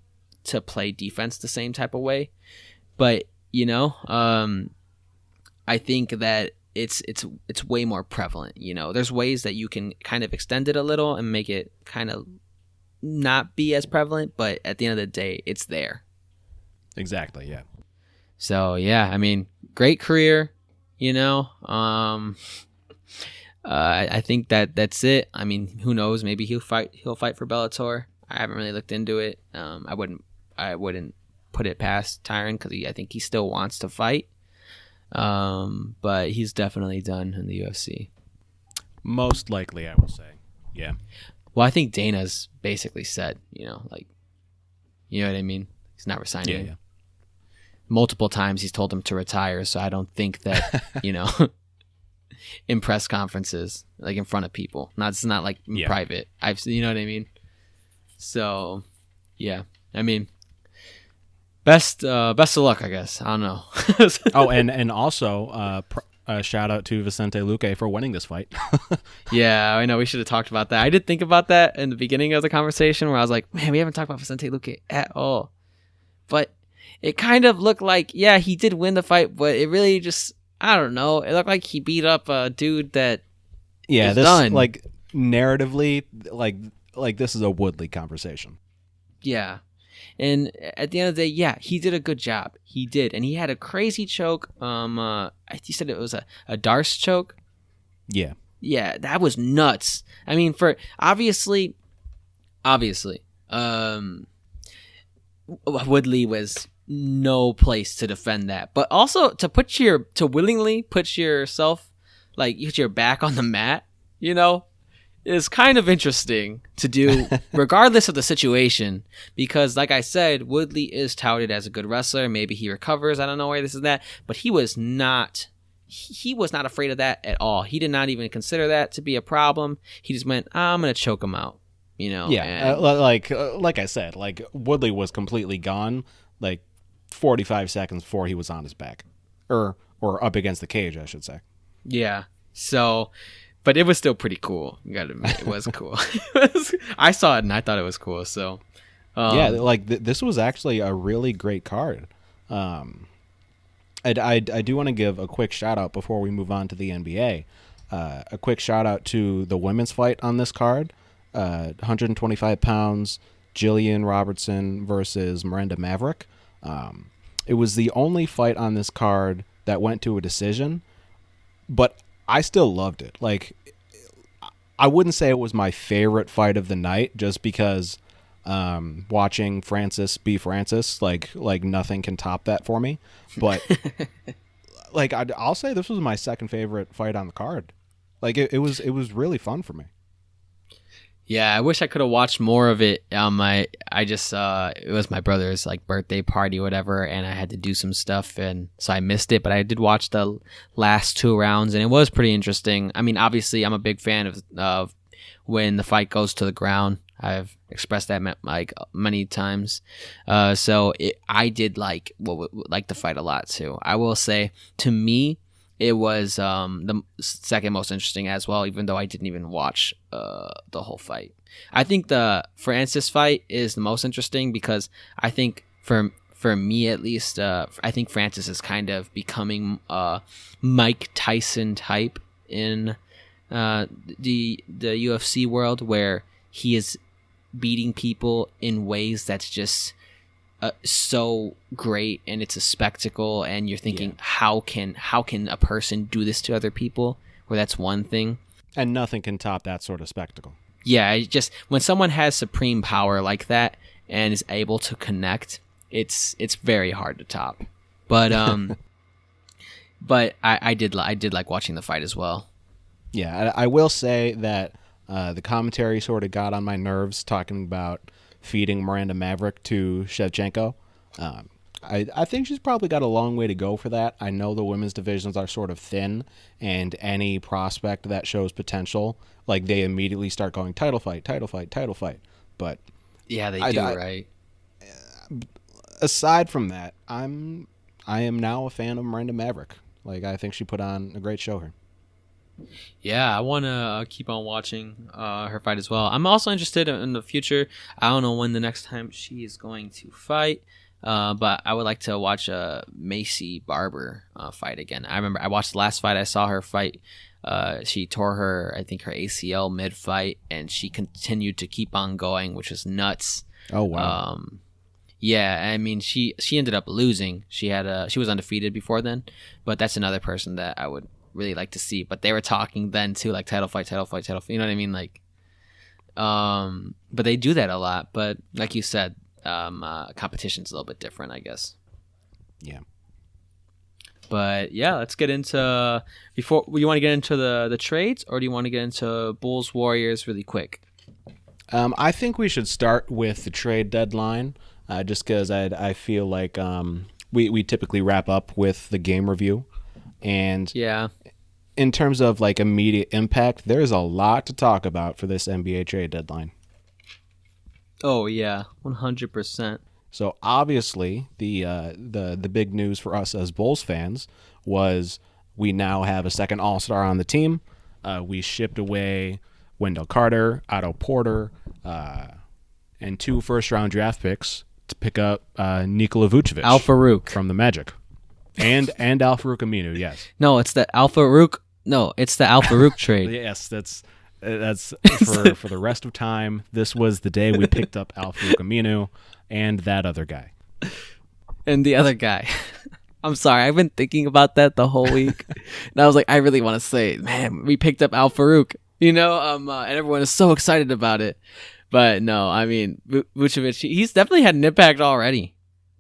play defense the same type of way. But I think that it's way more prevalent. There's ways that you can kind of extend it a little and make it kind of not be as prevalent, but at the end of the day, it's there. Exactly. Yeah. So yeah, I mean, great career. I think that's it. I mean, who knows? Maybe he'll fight for Bellator. I haven't really looked into it. I wouldn't put it past Tyron because I think he still wants to fight. But he's definitely done in the UFC. Most likely, I will say. Yeah. Well, I think Dana's basically said, like, you know what I mean? He's not resigning. Yeah. Multiple times he's told him to retire, so I don't think that, in press conferences, like in front of people. It's not like private. You know what I mean? So, yeah. I mean, best of luck, I guess. I don't know. Oh, and also shout out to Vicente Luque for winning this fight. Yeah, I know. We should have talked about that. I did think about that in the beginning of the conversation where I was like, man, we haven't talked about Vicente Luque at all. But it kind of looked like, yeah, he did win the fight, but it really just, I don't know. It looked like he beat up a dude that is done. Like, narratively, like this is a Woodley conversation. Yeah. And at the end of the day, yeah, he did a good job. He did. And he had a crazy choke. He said it was a Darce choke. Yeah. Yeah, that was nuts. I mean, for obviously, Woodley was no place to defend that. But also to willingly put yourself, like, put your back on the mat, is kind of interesting to do regardless of the situation, because like I said, Woodley is touted as a good wrestler. Maybe he recovers. I don't know where this is that, but he was not afraid of that at all. He did not even consider that to be a problem. He just went, I'm going to choke him out, Yeah. Like I said, like Woodley was completely gone, like 45 seconds before he was on his back or up against the cage, I should say. Yeah. So, but it was still pretty cool. You gotta admit, it was cool. I saw it and I thought it was cool. So, yeah, like this was actually a really great card. I do want to give a quick shout out before we move on to the NBA. A quick shout out to the women's fight on this card. 125 pounds, Jillian Robertson versus Miranda Maverick. It was the only fight on this card that went to a decision, but I still loved it. Like, I wouldn't say it was my favorite fight of the night just because watching Francis be Francis, like nothing can top that for me. But like I'll say this was my second favorite fight on the card. Like it was really fun for me. Yeah, I wish I could have watched more of it. I just it was my brother's like birthday party or whatever, and I had to do some stuff, and so I missed it. But I did watch the last 2 rounds, and it was pretty interesting. I mean, obviously, I'm a big fan of when the fight goes to the ground. I've expressed that like many times. I did like the fight a lot too. I will say, to me, it was the second most interesting as well, even though I didn't even watch the whole fight. I think the Francis fight is the most interesting because I think for me at least, I think Francis is kind of becoming Mike Tyson type in the UFC world, where he is beating people in ways that's just so great, and it's a spectacle, and you're thinking, how can a person do this to other people? Where that's one thing, and nothing can top that sort of spectacle. Yeah, just when someone has supreme power like that and is able to connect, it's very hard to top. But but I did like watching the fight as well. Yeah, I will say that the commentary sort of got on my nerves, talking about feeding Miranda Maverick to Shevchenko. I think she's probably got a long way to go for that. I know the women's divisions are sort of thin, and any prospect that shows potential, like, they immediately start going title fight, title fight, title fight. But yeah, they do, right? Aside from that, I am now a fan of Miranda Maverick. Like, I think she put on a great show here. Yeah, I want to keep on watching her fight as well. I'm also interested in the future. I don't know when the next time she is going to fight, but I would like to watch a Macy Barber fight again. I remember I watched the last fight. I saw her fight. She tore her ACL mid-fight, and she continued to keep on going, which was nuts. Oh, wow. Yeah, I mean, she ended up losing. She was undefeated before then, but that's another person that I would really like to see. But they were talking then too, like title fight, you know what I mean? Like, but they do that a lot. But like you said, competition's a little bit different, I guess. Yeah. But yeah, let's get into before you want to get into the trades, or do you want to get into Bulls Warriors really quick? I think we should start with the trade deadline, just because I feel like we typically wrap up with the game review. And yeah, in terms of like immediate impact, there's a lot to talk about for this NBA trade deadline. Oh yeah, 100%. So obviously, the big news for us as Bulls fans was we now have a second All-Star on the team. We shipped away Wendell Carter, Otto Porter, and 2 first-round draft picks to pick up Nikola Vucevic, Al-Farouq from the Magic. And Al-Farouq Aminu, yes. No, it's the Al-Farouq. No, it's the Al-Farouq trade. Yes, that's for the rest of time. This was the day we picked up Al-Farouq Aminu and that other guy. And the other guy. I'm sorry, I've been thinking about that the whole week. And I was like, I really want to say, man, we picked up Al-Farouq. And everyone is so excited about it. But no, I mean, Vucevic, he's definitely had an impact already.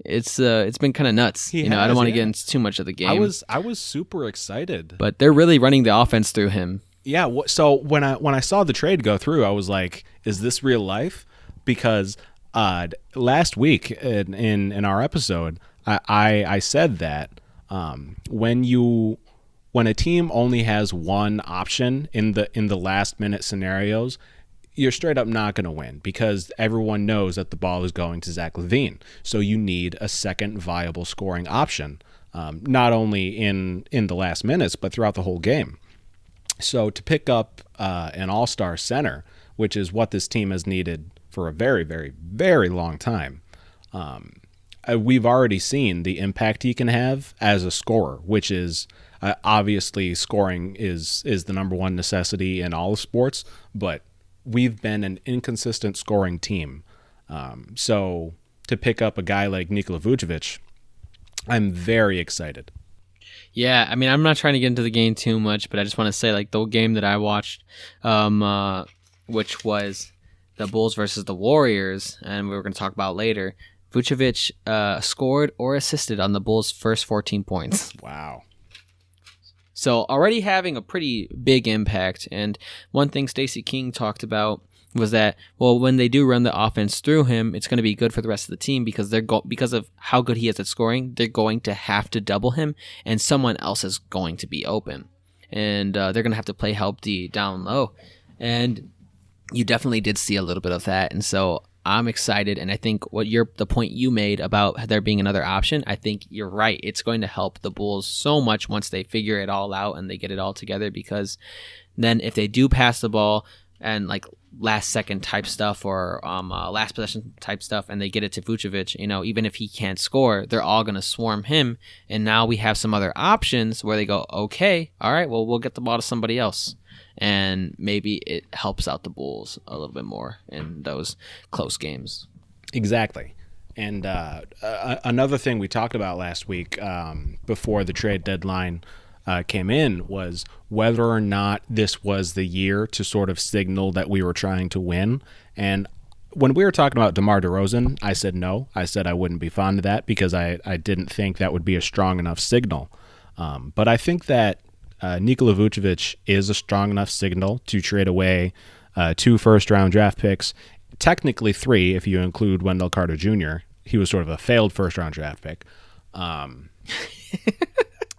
It's been kind of nuts. I don't want to get into too much of the game. I was super excited, but they're really running the offense through him. Yeah. So when I saw the trade go through, I was like, "Is this real life?" Because last week in our episode, I said that when a team only has one option in the last minute scenarios, you're straight up not going to win, because everyone knows that the ball is going to Zach LaVine. So you need a second viable scoring option, not only in the last minutes, but throughout the whole game. So to pick up an all-star center, which is what this team has needed for a very, very, very long time, we've already seen the impact he can have as a scorer, which is obviously scoring is the number one necessity in all of sports, but we've been an inconsistent scoring team. So to pick up a guy like Nikola Vucevic, I'm very excited. Yeah, I mean, I'm not trying to get into the game too much, but I just want to say, like, the game that I watched, which was the Bulls versus the Warriors, and we were going to talk about later, Vucevic scored or assisted on the Bulls' first 14 points. Wow. So already having a pretty big impact. And one thing Stacey King talked about was that, well, when they do run the offense through him, it's going to be good for the rest of the team because because of how good he is at scoring, they're going to have to double him, and someone else is going to be open, and they're going to have to play help D down low, and you definitely did see a little bit of that, and so I'm excited, and I think the point you made about there being another option, I think you're right. It's going to help the Bulls so much once they figure it all out and they get it all together, because then if they do pass the ball and like last second type stuff or last possession type stuff and they get it to Vucevic, even if he can't score, they're all going to swarm him, and now we have some other options where they go, okay, all right, well, we'll get the ball to somebody else. And maybe it helps out the Bulls a little bit more in those close games. Exactly. And another thing we talked about last week before the trade deadline came in was whether or not this was the year to sort of signal that we were trying to win. And when we were talking about DeMar DeRozan, I said no. I said I wouldn't be fond of that because I didn't think that would be a strong enough signal. But I think that Nikola Vucevic is a strong enough signal to trade away 2 first-round draft picks, technically 3 if you include Wendell Carter Jr. He was sort of a failed first-round draft pick.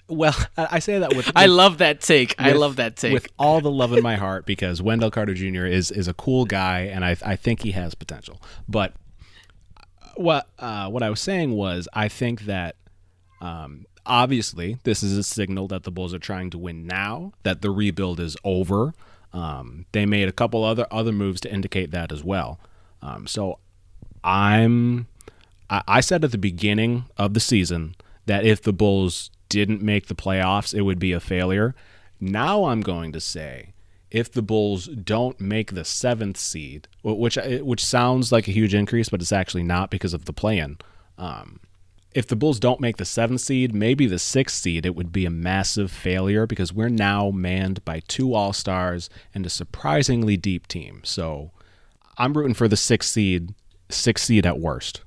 Well, I say that with I love that take. I love that take. With all the love in my heart, because Wendell Carter Jr. is a cool guy, and I think he has potential. But what I was saying was I think that obviously, this is a signal that the Bulls are trying to win now, that the rebuild is over. They made a couple other moves to indicate that as well. So I said at the beginning of the season that if the Bulls didn't make the playoffs, it would be a failure. Now I'm going to say if the Bulls don't make the 7th seed, which sounds like a huge increase, but it's actually not because of the play-in. If the Bulls don't make the 7th seed, maybe the 6th seed, it would be a massive failure because we're now manned by 2 All-Stars and a surprisingly deep team. So I'm rooting for the 6th seed at worst.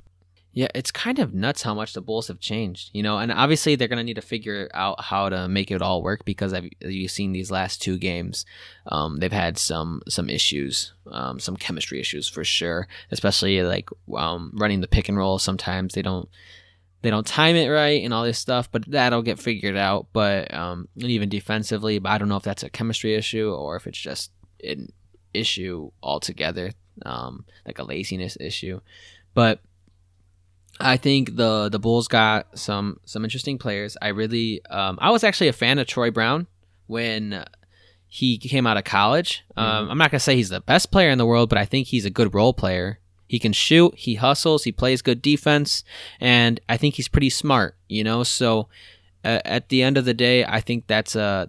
Yeah, it's kind of nuts how much the Bulls have changed, and obviously they're going to need to figure out how to make it all work because you've seen these last 2 games. They've had some issues, some chemistry issues for sure, especially like running the pick and roll. Sometimes they don't time it right and all this stuff, but that'll get figured out. But even defensively, but I don't know if that's a chemistry issue or if it's just an issue altogether, like a laziness issue. But I think the Bulls got some interesting players. I was actually a fan of Troy Brown when he came out of college. I'm not gonna say he's the best player in the world, but I think he's a good role player. He can shoot, he hustles, he plays good defense, and I think he's pretty smart. So at the end of the day, I think that's a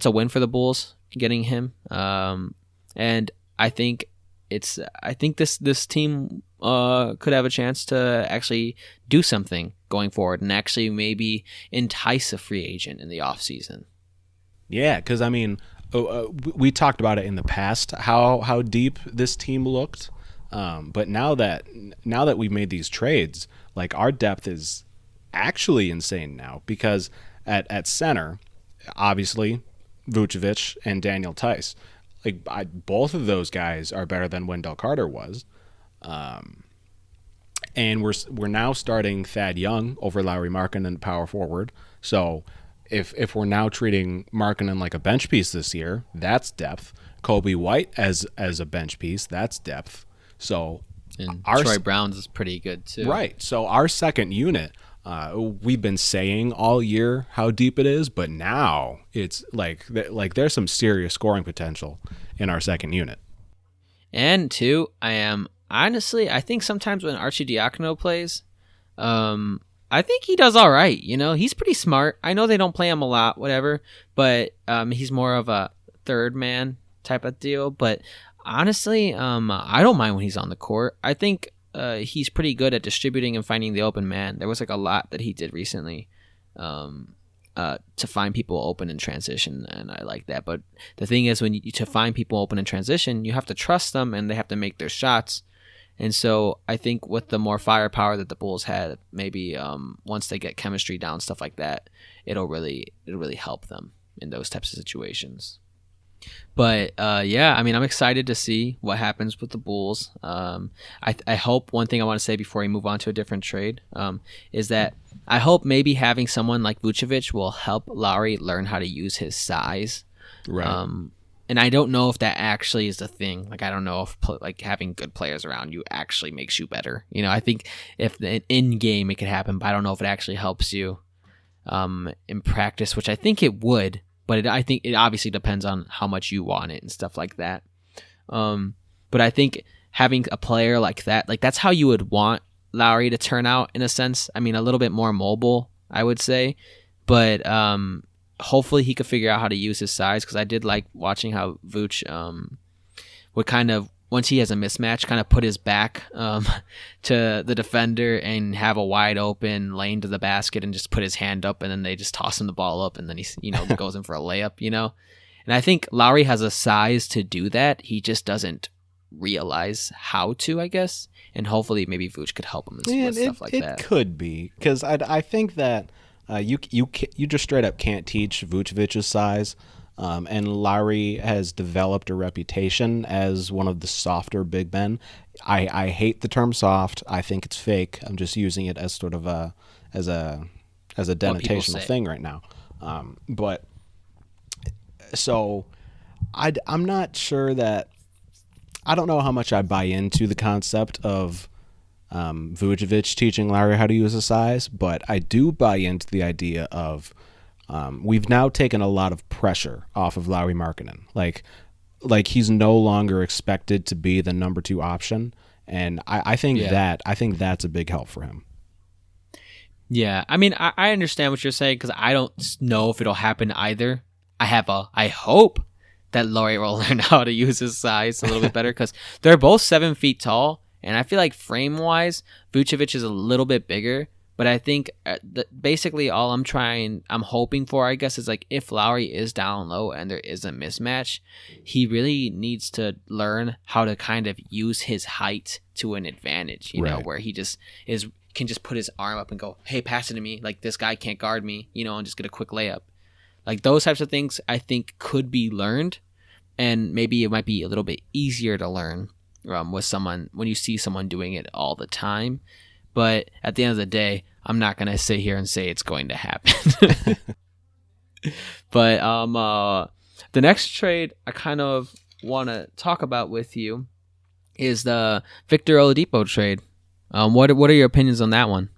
win for the Bulls getting him. And I think this team could have a chance to actually do something going forward and actually maybe entice a free agent in the offseason. Yeah, because I mean, we talked about it in the past how deep this team looked, but now that we've made these trades, like our depth is actually insane now because at center, obviously, Vucevic and Daniel Tice. Like both of those guys are better than Wendell Carter was, and we're now starting Thad Young over Lauri Markkanen power forward. So if we're now treating Markkanen like a bench piece this year, that's depth. Kobe White as a bench piece, that's depth. So and Troy Brown's is pretty good too. Right. So our second unit. We've been saying all year how deep it is, but now it's like there's some serious scoring potential in our second unit. And 2, I think sometimes when Arcidiacono plays, I think he does all right. He's pretty smart. I know they don't play him a lot, whatever, but he's more of a third man type of deal. But honestly, I don't mind when he's on the court. I think he's pretty good at distributing and finding the open man. There was like a lot that he did recently to find people open in transition, and I like that. But the thing is, to find people open in transition, you have to trust them, and they have to make their shots. And so I think with the more firepower that the Bulls had, maybe once they get chemistry down, stuff like that, it'll really help them in those types of situations. But yeah, I mean, I'm excited to see what happens with the Bulls. I hope one thing I want to say before we move on to a different trade is that I hope maybe having someone like Vucevic will help Lowry learn how to use his size. Right. And I don't know if that actually is the thing. Like, I don't know if like having good players around you actually makes you better. You know, I think if in game it could happen, but I don't know if it actually helps you in practice, which I think it would. But I think it obviously depends on how much you want it and stuff like that. But I think having a player like that, like that's how you would want Lowry to turn out in a sense. I mean, a little bit more mobile, I would say. But hopefully he could figure out how to use his size, because I did like watching how Vooch would kind of, once he has a mismatch, kind of put his back to the defender and have a wide open lane to the basket and just put his hand up, and then they just toss him the ball up, and then he goes in for a layup, And I think Lowry has a size to do that. He just doesn't realize how to, I guess. And hopefully maybe Vooch could help him with stuff like that. It could be, because I think that you just straight up can't teach Vucevic's size. And Lowry has developed a reputation as one of the softer big men. I hate the term soft. I think it's fake. I'm just using it as sort of a denotational thing right now. But so I'm not sure that, I don't know how much I buy into the concept of Vucevic teaching Lowry how to use his size, but I do buy into the idea of we've now taken a lot of pressure off of Lauri Markkanen. Like he's no longer expected to be the number 2 option, and I think that's a big help for him. Yeah, I mean, I understand what you're saying, because I don't know if it'll happen either. I hope that Lauri will learn how to use his size a little bit better, because they're both 7 feet tall, and I feel like frame-wise, Vucevic is a little bit bigger. But I think basically all I'm hoping for, I guess, is like if Lowry is down low and there is a mismatch, he really needs to learn how to kind of use his height to an advantage, you know, where he just can just put his arm up and go, hey, pass it to me. Like, this guy can't guard me, and just get a quick layup. Like, those types of things I think could be learned, and maybe it might be a little bit easier to learn with someone when you see someone doing it all the time. But at the end of the day, I'm not going to sit here and say it's going to happen. But the next trade I kind of want to talk about with you is the Victor Oladipo trade. What are your opinions on that one?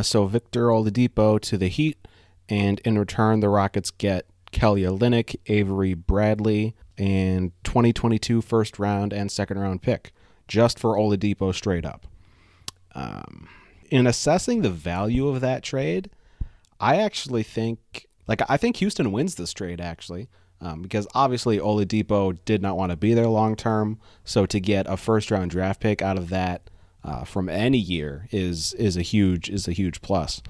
So Victor Oladipo to the Heat, and in return the Rockets get Kelly Olynyk, Avery Bradley, and 2022 first round and second round pick just for Oladipo straight up. In assessing the value of that trade, I actually think, I think Houston wins this trade, actually, because obviously Oladipo did not want to be there long term. So to get a first round draft pick out of that from any year is a huge plus.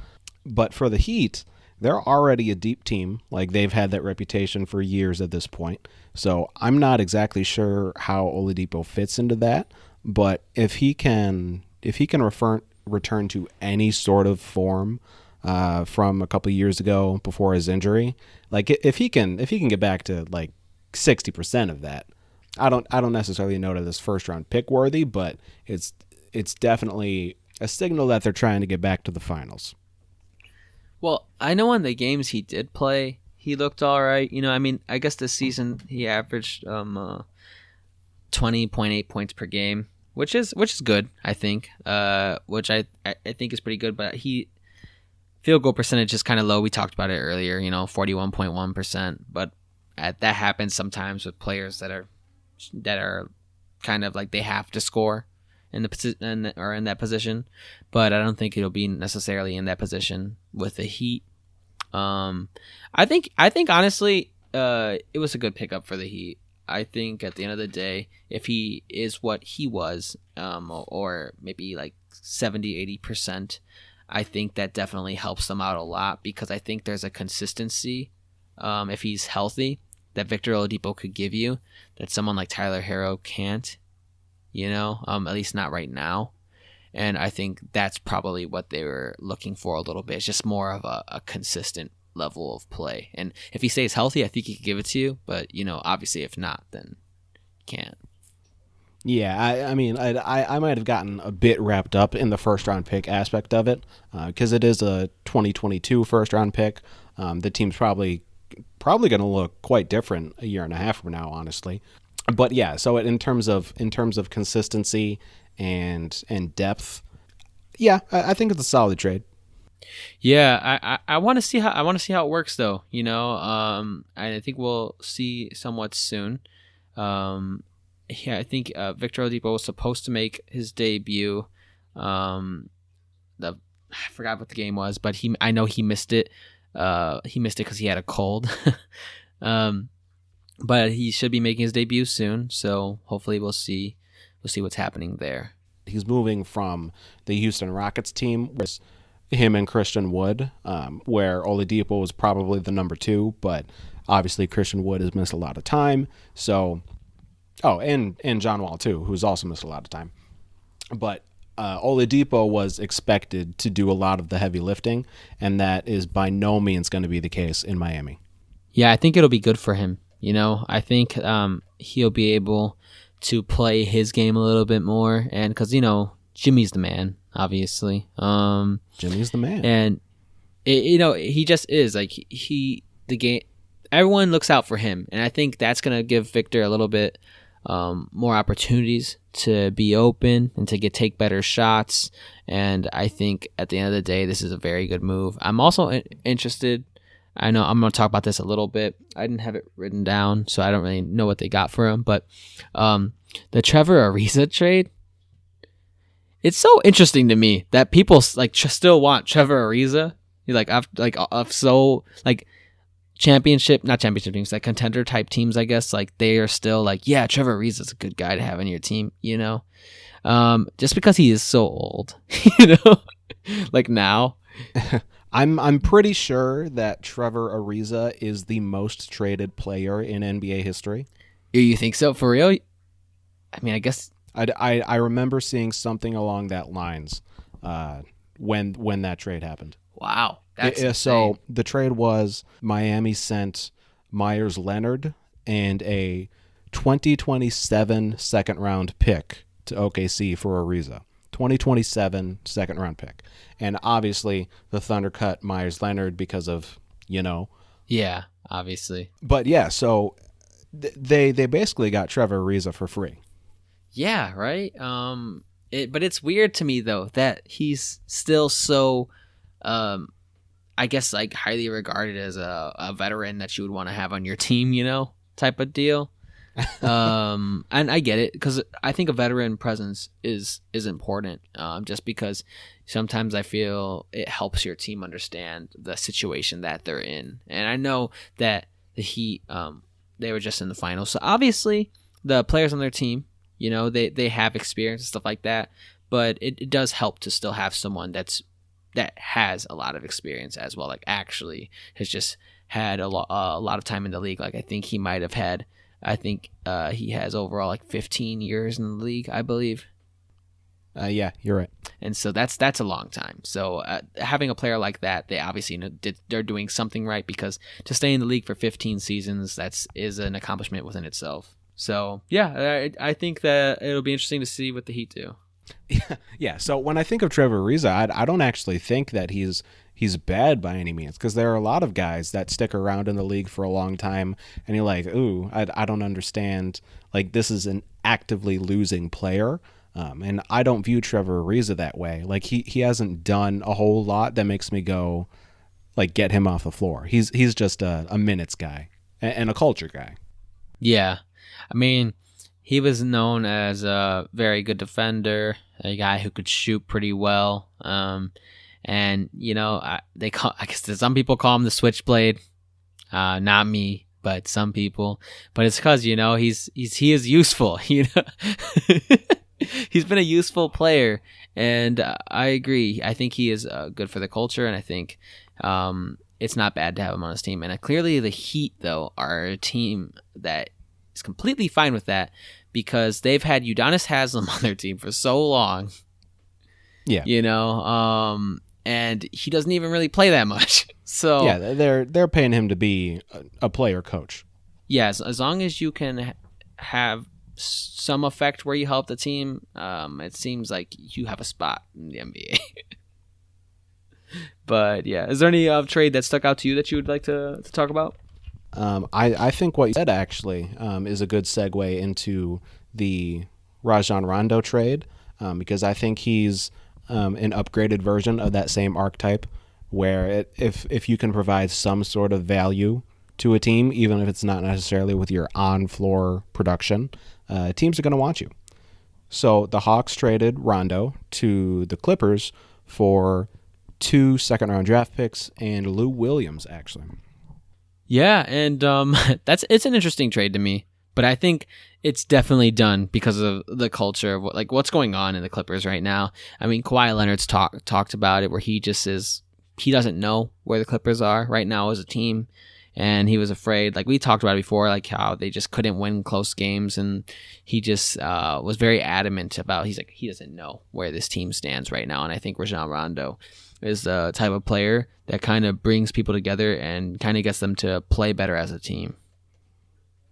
But for the Heat, they're already a deep team. Like, they've had that reputation for years at this point. So I'm not exactly sure how Oladipo fits into that. But if he can return to any sort of form from a couple of years ago before his injury, like if he can get back to like 60% of that, I don't necessarily know that this first round pick worthy, but it's definitely a signal that they're trying to get back to the finals. Well, I know in the games he did play, he looked all right. I mean, I guess this season he averaged 20.8 points per game, which is good, I think. Which I think is pretty good, but field goal percentage is kind of low. We talked about it earlier, 41.1%, but that happens sometimes with players that are kind of like they have to score in the position or in that position, but I don't think it'll be necessarily in that position with the Heat. I think honestly, it was a good pickup for the Heat. I think at the end of the day, if he is what he was, or maybe like 70-80%, I think that definitely helps them out a lot, because I think there's a consistency, if he's healthy, that Victor Oladipo could give you that someone like Tyler Herro can't, at least not right now. And I think that's probably what they were looking for a little bit. It's just more of a consistent level of play. And if he stays healthy, I think he could give it to you. But, you know, obviously if not, then can't. Yeah, I mean, I might have gotten a bit wrapped up in the first round pick aspect of it because it is a 2022 first round pick. The team's probably going to look quite different a year and a half from now, honestly. But yeah, so in terms of consistency and depth, yeah, I think it's a solid trade. Yeah, I want to see how it works though. You know, I think we'll see somewhat soon. Yeah, I think Victor Oladipo was supposed to make his debut. I forgot what the game was, but I know he missed it. He missed it because he had a cold. But he should be making his debut soon, so hopefully we'll see what's happening there. He's moving from the Houston Rockets team, with him and Christian Wood, where Oladipo was probably the number 2, but obviously Christian Wood has missed a lot of time. So, and John Wall too, who's also missed a lot of time. But Oladipo was expected to do a lot of the heavy lifting, and that is by no means going to be the case in Miami. Yeah, I think it'll be good for him. You know, I think he'll be able to play his game a little bit more, and because, you know, Jimmy's the man, obviously. Jimmy's the man, and you know, he just is like the game. Everyone looks out for him, and I think that's gonna give Victor a little bit more opportunities to be open and to take better shots. And I think at the end of the day, this is a very good move. I'm also interested. I know I'm going to talk about this a little bit. I didn't have it written down, so I don't really know what they got for him. But the Trevor Ariza trade, it's so interesting to me that people like still want Trevor Ariza. Not championship teams, like contender type teams, I guess. Like they are still like, yeah, Trevor Ariza's a good guy to have on your team, you know, just because he is so old, you know, like now. I'm pretty sure that Trevor Ariza is the most traded player in NBA history. You think so, for real? I mean, I guess I remember seeing something along that lines when that trade happened. Wow, so the trade was Miami sent Myers Leonard and a 2027 second round pick to OKC for Ariza. 2027 second round pick. And obviously the Thunder cut Myers Leonard because of, you know. Yeah, obviously. But yeah, so they basically got Trevor Ariza for free. Yeah, right? But it's weird to me though that he's still so I guess like highly regarded as a veteran that you would want to have on your team, you know, type of deal. And I get it because I think a veteran presence is important, just because sometimes I feel it helps your team understand the situation that they're in. And I know that the Heat, they were just in the finals, so obviously the players on their team, you know, they have experience and stuff like that, but it does help to still have someone that has a lot of experience as well, like actually has just had a lot of time in the league. Like I think he might have had, he has overall like 15 years in the league, I believe. Yeah, you're right. And so that's a long time. So having a player like that, they obviously they're doing something right, because to stay in the league for 15 seasons, is an accomplishment within itself. So yeah, I think that it'll be interesting to see what the Heat do. Yeah. So when I think of Trevor Ariza, I don't actually think that he's bad by any means, because there are a lot of guys that stick around in the league for a long time and you're like, ooh, I don't understand. Like, this is an actively losing player. And I don't view Trevor Ariza that way. Like he hasn't done a whole lot that makes me go, like, get him off the floor. He's just a minutes guy and a culture guy. Yeah. I mean, he was known as a very good defender, a guy who could shoot pretty well. And you know, I guess some people call him the switchblade. Not me, but some people. But it's because, you know, he is useful. You know, he's been a useful player, and I agree. I think he is good for the culture, and I think it's not bad to have him on his team. And clearly, the Heat though are a team that is completely fine with that, because they've had Udonis Haslem on their team for so long. Yeah, you know. and he doesn't even really play that much. So yeah, they're paying him to be a player coach. Yes, as long as you can have some effect where you help the team, it seems like you have a spot in the NBA. But yeah, is there any trade that stuck out to you that you would like to talk about? I think what you said actually is a good segue into the Rajon Rondo trade, because I think he's an upgraded version of that same archetype where if you can provide some sort of value to a team, even if it's not necessarily with your on-floor production, teams are going to want you. So the Hawks traded Rondo to the Clippers for 2 second-round draft picks and Lou Williams, actually. Yeah, and it's an interesting trade to me, but I think it's definitely done because of the culture of what's going on in the Clippers right now. I mean, Kawhi Leonard's talked about it, where he doesn't know where the Clippers are right now as a team, and he was afraid. Like we talked about it before, like how they just couldn't win close games, and he just was very adamant about. He's like he doesn't know where this team stands right now, and I think Rajon Rondo is the type of player that kind of brings people together and kind of gets them to play better as a team.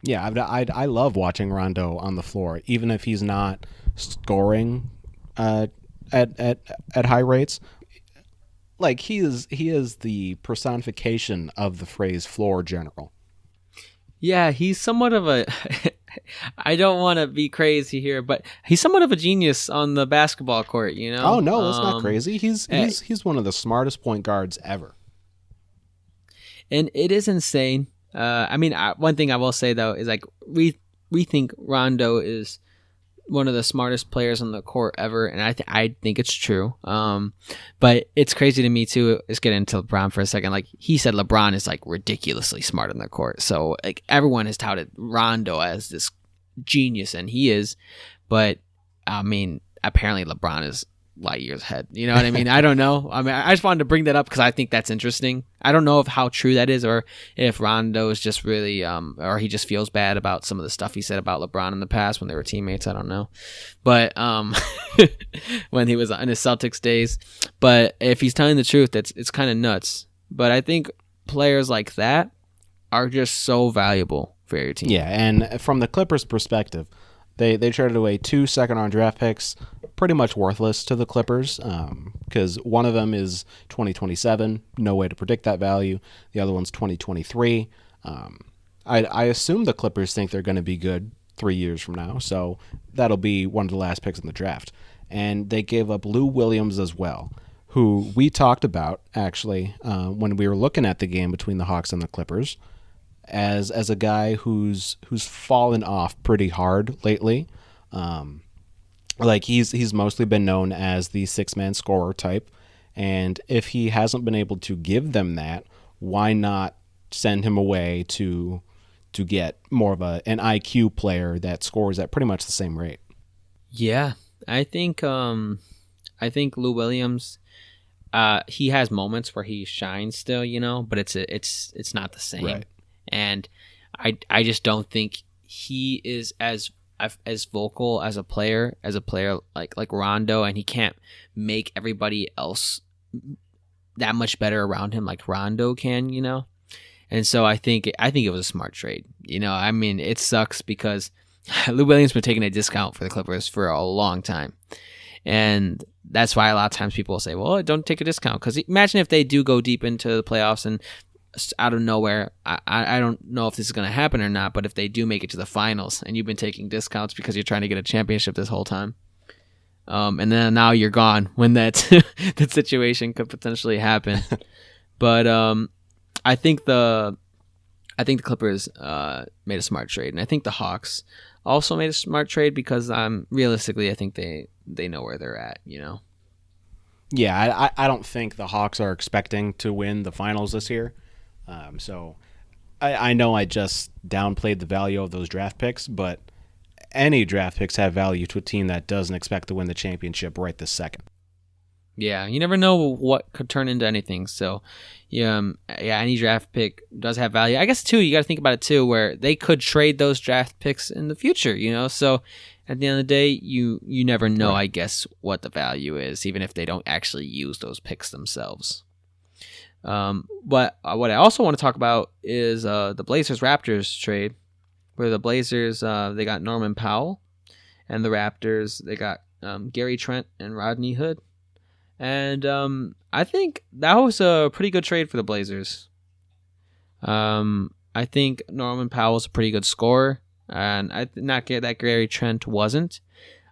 Yeah, I love watching Rondo on the floor, even if he's not scoring at high rates. Like he is the personification of the phrase floor general. Yeah, he's somewhat of a I don't want to be crazy here, but he's somewhat of a genius on the basketball court, you know? Oh no, that's not crazy. He's one of the smartest point guards ever. And it is insane. I mean, one thing I will say though is like we think Rondo is one of the smartest players on the court ever, and I think it's true. But it's crazy to me too. Let's get into LeBron for a second. Like he said, LeBron is like ridiculously smart on the court. So like everyone has touted Rondo as this genius, and he is. But I mean, apparently LeBron is light years ahead. You know what I mean? I don't know. I mean, I just wanted to bring that up because I think that's interesting. I don't know if how true that is, or if Rondo is just really, or he just feels bad about some of the stuff he said about LeBron in the past when they were teammates. I don't know, but when he was in his Celtics days. But if he's telling the truth, it's kind of nuts. But I think players like that are just so valuable for your team. Yeah, and from the Clippers' perspective, they traded away 2 second-round draft picks, pretty much worthless to the Clippers, because one of them is 2027, no way to predict that value. The other one's 2023. I assume the Clippers think they're going to be good 3 years from now, so that'll be one of the last picks in the draft. And they gave up Lou Williams as well, who we talked about, actually, when we were looking at the game between the Hawks and the Clippers, as a guy who's fallen off pretty hard lately. Like he's mostly been known as the 6-man scorer type, and if he hasn't been able to give them that, why not send him away to get more of an IQ player that scores at pretty much the same rate? Yeah, I think Lou Williams, he has moments where he shines still, you know, but it's not the same. Right. And I just don't think he is as vocal as a player like Rondo, and he can't make everybody else that much better around him like Rondo can, you know. And so I think it was a smart trade. You know, I mean, it sucks because Lou Williams been taking a discount for the Clippers for a long time, and that's why a lot of times people will say, "Well, don't take a discount," because imagine if they do go deep into the playoffs and out of nowhere, I don't know if this is going to happen or not, but if they do make it to the finals and you've been taking discounts because you're trying to get a championship this whole time, and then now you're gone when that that situation could potentially happen. But I think the Clippers made a smart trade, and I think the Hawks also made a smart trade because realistically, I think they know where they're at, you know. Yeah, I don't think the Hawks are expecting to win the finals this year. So I know I just downplayed the value of those draft picks, but any draft picks have value to a team that doesn't expect to win the championship right this second. Yeah, you never know what could turn into anything. So, yeah, any draft pick does have value. I guess, too, you got to think about it, too, where they could trade those draft picks in the future, you know? So at the end of the day, you never know, Right. I guess, what the value is, even if they don't actually use those picks themselves. But what I also want to talk about is the Blazers-Raptors trade, where the Blazers, they got Norman Powell, and the Raptors, they got Gary Trent and Rodney Hood. And I think that was a pretty good trade for the Blazers. I think Norman Powell's a pretty good scorer, and not that Gary Trent wasn't.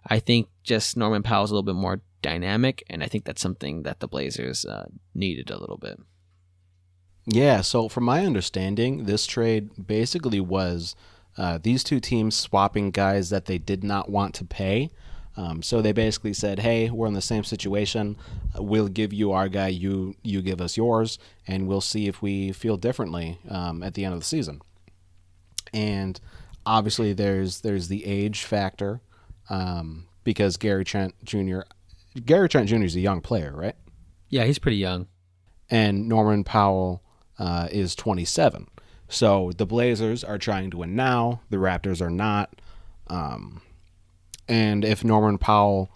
I think just Norman Powell's a little bit more dynamic, and I think that's something that the Blazers needed a little bit. Yeah, so from my understanding, this trade basically was these two teams swapping guys that they did not want to pay. So they basically said, hey, we're in the same situation. We'll give you our guy, you give us yours, and we'll see if we feel differently at the end of the season. And obviously there's the age factor because Gary Trent Jr. is a young player, right? Yeah, he's pretty young. And Norman Powell is 27. So the Blazers are trying to win now. The Raptors are not. And if Norman Powell,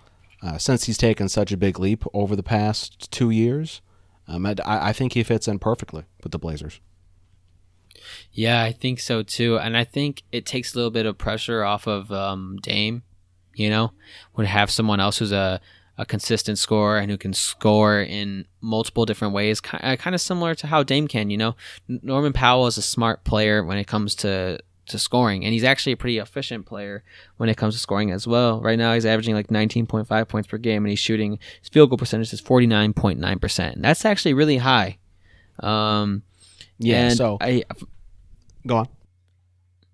since he's taken such a big leap over the past 2 years, I think he fits in perfectly with the Blazers. Yeah, I think so too. And I think it takes a little bit of pressure off of Dame, would have someone else who's a consistent scorer and who can score in multiple different ways, kind of similar to how Dame can, Norman Powell is a smart player when it comes to scoring, and he's actually a pretty efficient player when it comes to scoring as well. Right now he's averaging like 19.5 points per game, and he's shooting, his field goal percentage is 49.9%, and that's actually really high. So go on.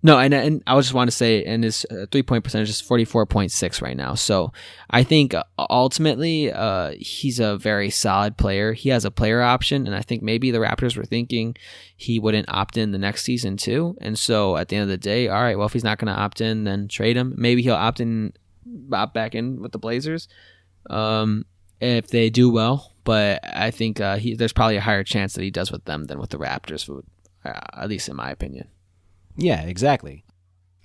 No, and I just want to say, and his 3-point percentage is 44.6 right now. So I think ultimately he's a very solid player. He has a player option, and I think maybe the Raptors were thinking he wouldn't opt in the next season too. And so at the end of the day, all right, well, if he's not going to opt in, then trade him. Maybe he'll opt back in with the Blazers if they do well. But I think there's probably a higher chance that he does with them than with the Raptors, at least in my opinion. Yeah, exactly.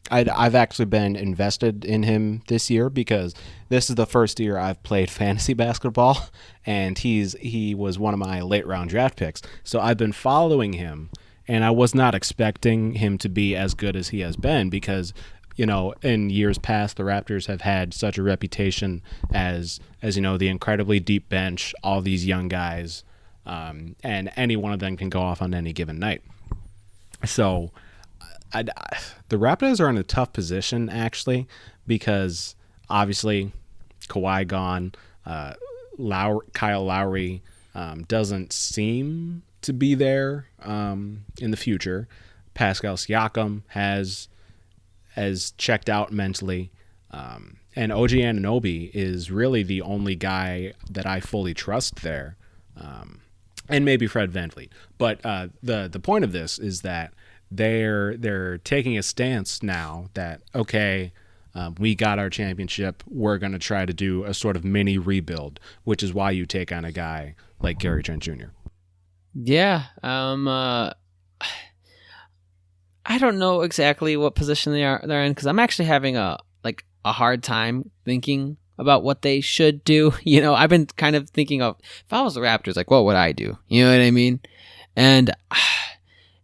I've actually been invested in him this year because this is the first year I've played fantasy basketball, and he was one of my late round draft picks. So I've been following him, and I was not expecting him to be as good as he has been because, in years past, the Raptors have had such a reputation as the incredibly deep bench, all these young guys, and any one of them can go off on any given night. So the Raptors are in a tough position, actually, because obviously Kawhi gone, Kyle Lowry doesn't seem to be there in the future. Pascal Siakam has checked out mentally, and OG Anunoby is really the only guy that I fully trust there, and maybe Fred VanVleet. But the point of this is that they're taking a stance now that, okay, we got our championship, we're going to try to do a sort of mini rebuild, which is why you take on a guy like Gary Trent Jr. Yeah, I don't know exactly what position they're in, because I'm actually having a hard time thinking about what they should do. I've been kind of thinking of, if I was the Raptors, what would I do? You know what I mean? And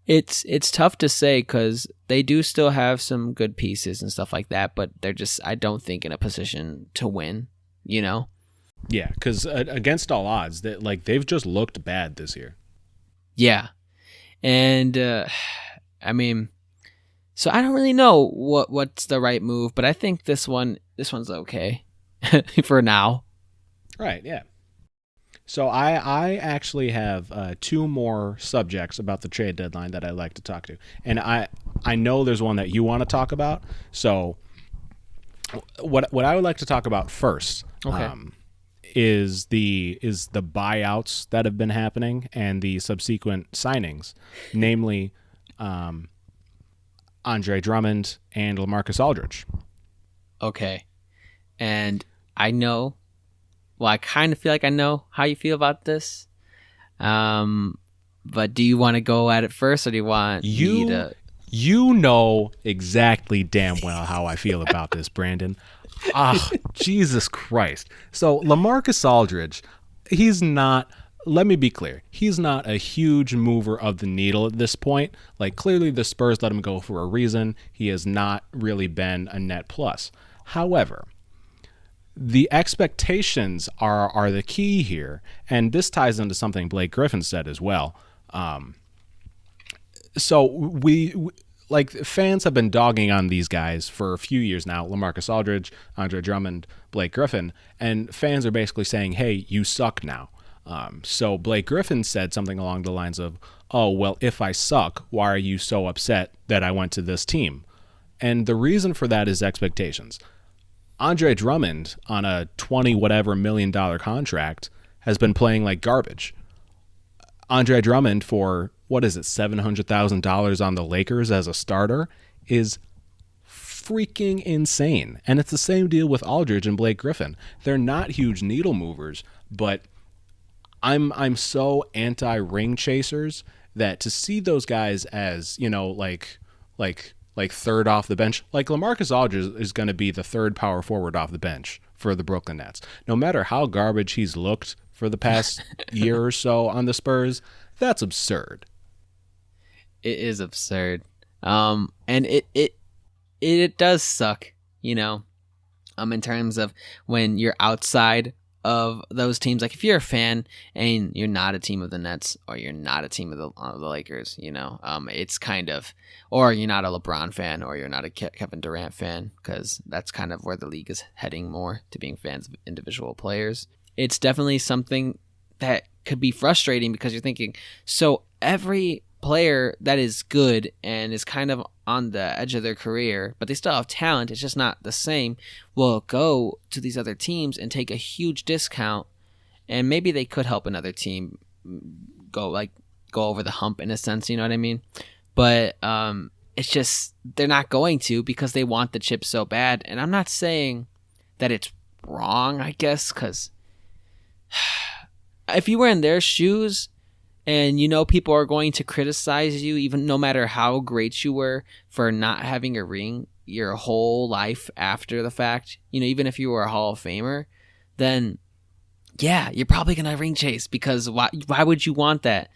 it's tough to say because they do still have some good pieces and stuff like that, but they're just, I don't think, in a position to win, Yeah, because against all odds, that they've just looked bad this year. Yeah, and I mean, so I don't really know what's the right move, but I think this one's okay for now. Right. Yeah. So I actually have two more subjects about the trade deadline that I like to talk to, and I know there's one that you want to talk about. So what I would like to talk about first, Okay. is the buyouts that have been happening and the subsequent signings, namely Andre Drummond and LaMarcus Aldridge. Okay, and I know. Well, I kind of feel like I know how you feel about this. But do you want to go at it first, or do you want me to? You know exactly damn well how I feel about this, Brandon. Ah, Jesus Christ. So LaMarcus Aldridge, he's not, let me be clear, he's not a huge mover of the needle at this point. Like, clearly the Spurs let him go for a reason. He has not really been a net plus. However, the expectations are the key here, and this ties into something Blake Griffin said as well. So we like, fans have been dogging on these guys for a few years now, LaMarcus Aldridge, Andre Drummond, Blake Griffin, and fans are basically saying, hey, you suck now. So Blake Griffin said something along the lines of, oh, well, if I suck, why are you so upset that I went to this team? And the reason for that is expectations. Andre Drummond, on a $20 million contract, has been playing like garbage. Andre Drummond, for what is it, $700,000 on the Lakers as a starter, is freaking insane. And it's the same deal with Aldridge and Blake Griffin. They're not huge needle movers, but I'm so anti-ring chasers that to see those guys as, like third off the bench, like LaMarcus Aldridge is going to be the third power forward off the bench for the Brooklyn Nets. No matter how garbage he's looked for the past year or so on the Spurs, that's absurd. It is absurd. And it does suck, in terms of when you're outside of those teams. Like, if you're a fan and you're not a team of the Nets, or you're not a team of the Lakers, it's kind of, or you're not a LeBron fan, or you're not a Kevin Durant fan, because that's kind of where the league is heading more to being fans of individual players. It's definitely something that could be frustrating, because you're thinking, so every player that is good and is kind of on the edge of their career, but they still have talent, it's just not the same, will go to these other teams and take a huge discount, and maybe they could help another team go over the hump, in a sense, you know what I mean? But it's just, they're not going to, because they want the chip so bad. And I'm not saying that it's wrong, I guess, because if you were in their shoes, and people are going to criticize you, even no matter how great you were, for not having a ring your whole life after the fact, even if you were a Hall of Famer, then yeah, you're probably going to ring chase, because why would you want that?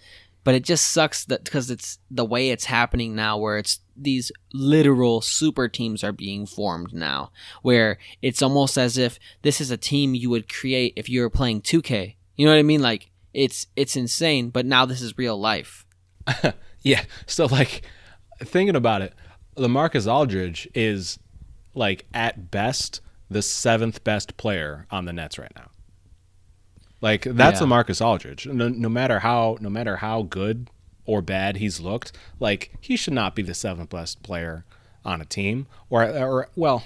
But it just sucks that, because it's the way it's happening now, where it's these literal super teams are being formed now, where it's almost as if this is a team you would create if you were playing 2K. You know what I mean? Like, it's insane, but now this is real life. Yeah. So, like, thinking about it, LaMarcus Aldridge is, like, at best, the 7th best player on the Nets right now. Like, that's LaMarcus Aldridge. No matter how good or bad he's looked, like, he should not be the 7th best player on a team. Or well,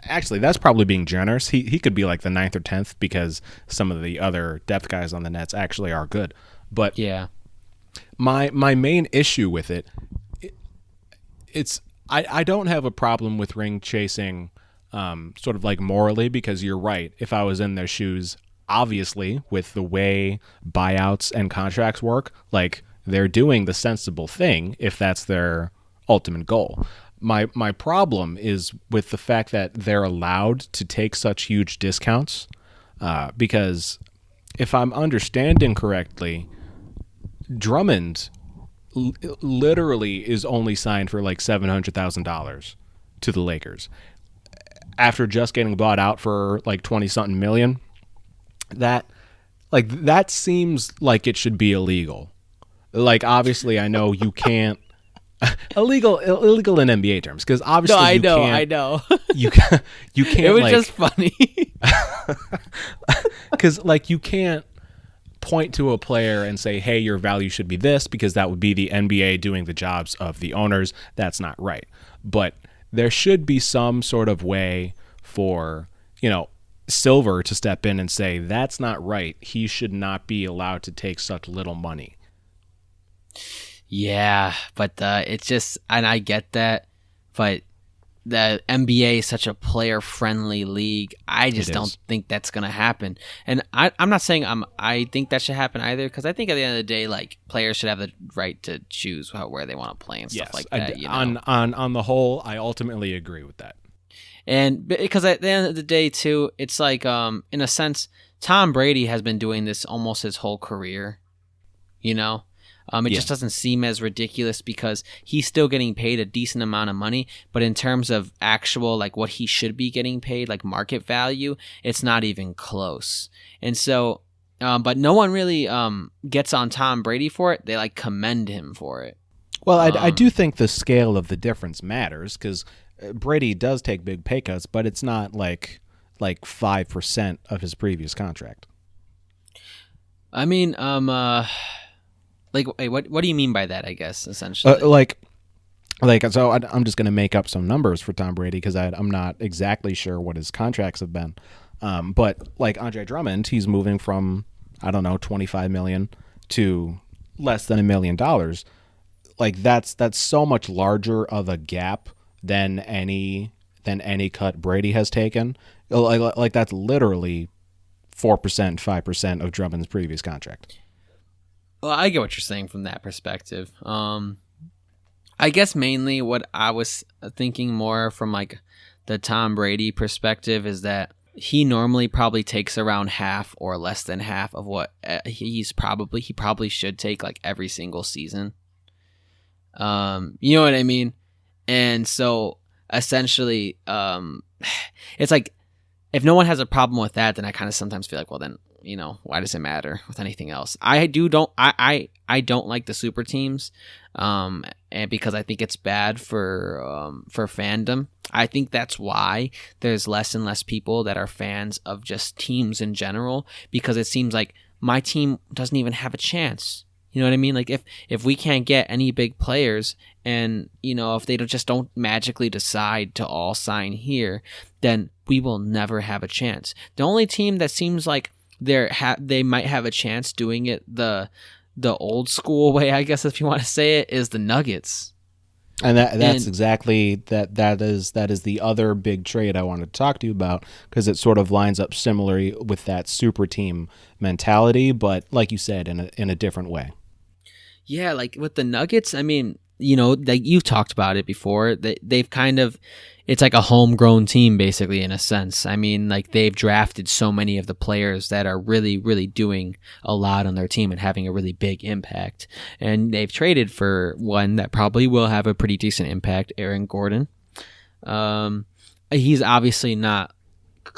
actually, that's probably being generous. He could be like the 9th or 10th, because some of the other depth guys on the Nets actually are good. But yeah, my main issue with it's I don't have a problem with ring chasing, sort of like morally, because you're right. If I was in their shoes, obviously, with the way buyouts and contracts work, like, they're doing the sensible thing if that's their ultimate goal. My problem is with the fact that they're allowed to take such huge discounts, because if I'm understanding correctly, Drummond literally is only signed for like $700,000 to the Lakers after just getting bought out for like 20-something million. That seems like it should be illegal. Like, obviously, I know you can't. illegal in NBA terms, because obviously I know. You can't. It was just funny. Because, like, you can't point to a player and say, hey, your value should be this, because that would be the NBA doing the jobs of the owners. That's not right. But there should be some sort of way for, Silver to step in and say, that's not right. He should not be allowed to take such little money. Yeah, but it's just, and I get that, but the NBA is such a player-friendly league. I just It don't is. think that's gonna happen. And I'm not saying I think that should happen either, because I think at the end of the day, like, players should have the right to choose where they want to play and stuff Yes, like that. You know? on the whole, I ultimately agree with that. And because at the end of the day, too, it's like, in a sense, Tom Brady has been doing this almost his whole career. You know, it just doesn't seem as ridiculous because he's still getting paid a decent amount of money. But in terms of actual, like, what he should be getting paid, like market value, it's not even close. And so, but no one really gets on Tom Brady for it. They like commend him for it. Well, I do think the scale of the difference matters because Brady does take big pay cuts, but it's not like 5% of his previous contract. I mean, like, wait, what do you mean by that? I guess essentially, So I'm just going to make up some numbers for Tom Brady because I'm not exactly sure what his contracts have been. But like Andre Drummond, he's moving from, I don't know, $25 million to less than $1 million. Like that's so much larger of a gap than any cut Brady has taken. Like that's literally 4%, 5% of Drummond's previous contract. well, I get what you're saying from that perspective. I guess mainly what I was thinking more from like the Tom Brady perspective is that he normally probably takes around half or less than half of what he probably should take like every single season. You know what I mean? And so essentially, it's like if no one has a problem with that, then I kind of sometimes feel like, well, then, you know, why does it matter with anything else? I don't like the super teams, and because I think it's bad for fandom. I think that's why there's less and less people that are fans of just teams in general, because it seems like my team doesn't even have a chance. You know what I mean? Like if we can't get any big players, and you know, if they don't magically decide to all sign here, then we will never have a chance. The only team that seems like they might have a chance doing it the old school way, I guess, if you want to say it, is the Nuggets. And that's exactly that is the other big trade I wanted to talk to you about, because it sort of lines up similarly with that super team mentality, but like you said, in a different way. Yeah, like with the Nuggets, I mean, you know, like you've talked about it before. They've kind of, it's like a homegrown team basically, in a sense. I mean, like they've drafted so many of the players that are really, really doing a lot on their team and having a really big impact. And they've traded for one that probably will have a pretty decent impact, Aaron Gordon. He's obviously not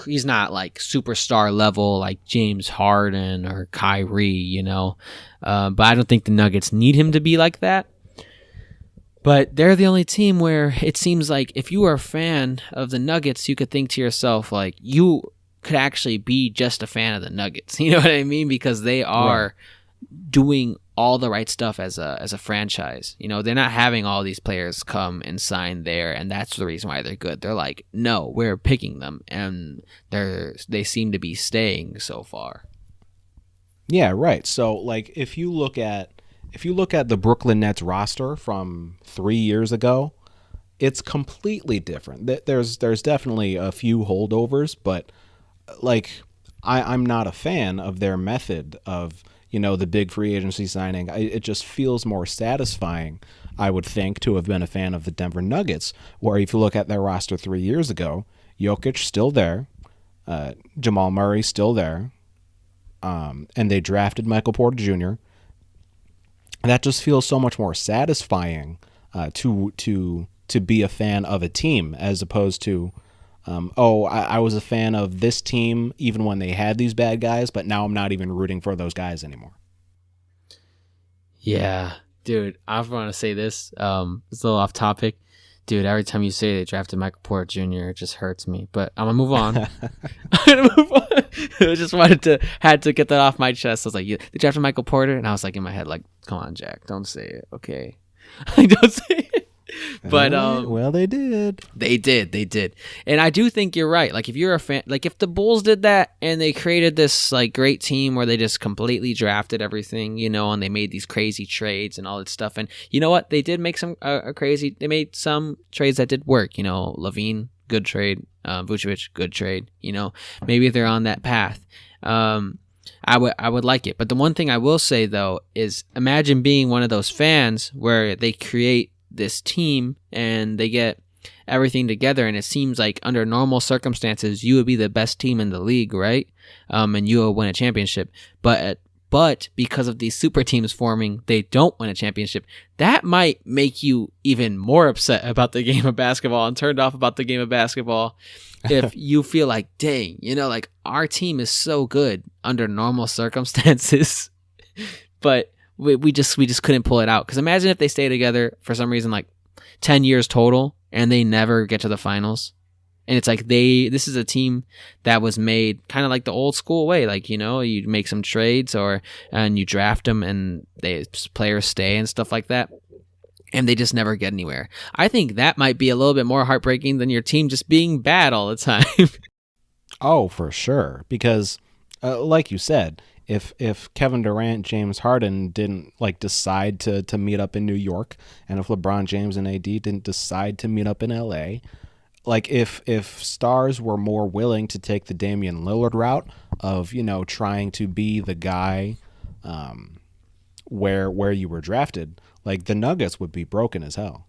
like superstar level like James Harden or Kyrie, you know. But I don't think the Nuggets need him to be like that. But they're the only team where it seems like if you are a fan of the Nuggets, you could think to yourself, like, you could actually be just a fan of the Nuggets. You know what I mean? Because they are doing all the right stuff as a franchise. You know, they're not having all these players come and sign there, and that's the reason why they're good. They're like, no, we're picking them, and they seem to be staying so far. Yeah, right. So like if you look at the Brooklyn Nets roster from 3 years ago, it's completely different. There's definitely a few holdovers, but like I'm not a fan of their method of, you know, the big free agency signing. It just feels more satisfying, I would think, to have been a fan of the Denver Nuggets, where if you look at their roster 3 years ago, Jokic still there, Jamal Murray still there, and they drafted Michael Porter Jr. That just feels so much more satisfying to be a fan of a team, as opposed to, I was a fan of this team even when they had these bad guys, but now I'm not even rooting for those guys anymore. Yeah, dude, I want to say this. It's a little off topic. Dude, every time you say they drafted Michael Porter Jr., it just hurts me. But I'm going to move on. I just had to get that off my chest. I was like, yeah, they drafted Michael Porter? And I was like in my head, like, come on, Jack, don't say it, okay? Don't say it. But well, they did. They did. And I do think you're right. Like if you're a fan, like if the Bulls did that and they created this like great team where they just completely drafted everything, and they made these crazy trades and all that stuff. And you know what? They did make some they made some trades that did work. Levine, good trade. Vucevic, good trade. Maybe if they're on that path. I would like it. But the one thing I will say though is imagine being one of those fans where they create this team and they get everything together, and it seems like under normal circumstances you would be the best team in the league, right? And you will win a championship. But because of these super teams forming, they don't win a championship. That might make you even more upset about the game of basketball and turned off about the game of basketball. If you feel like, dang, like our team is so good under normal circumstances, but we just couldn't pull it out. Because imagine if they stay together for some reason, like 10 years total, and they never get to the finals. And it's like this is a team that was made kind of like the old school way. Like, you make some trades and you draft them and players stay and stuff like that. And they just never get anywhere. I think that might be a little bit more heartbreaking than your team just being bad all the time. Oh, for sure. Because like you said, if Kevin Durant, James Harden didn't decide to meet up in New York, and if LeBron James and AD didn't decide to meet up in LA, if stars were more willing to take the Damian Lillard route of trying to be the guy where you were drafted, the Nuggets would be broken as hell.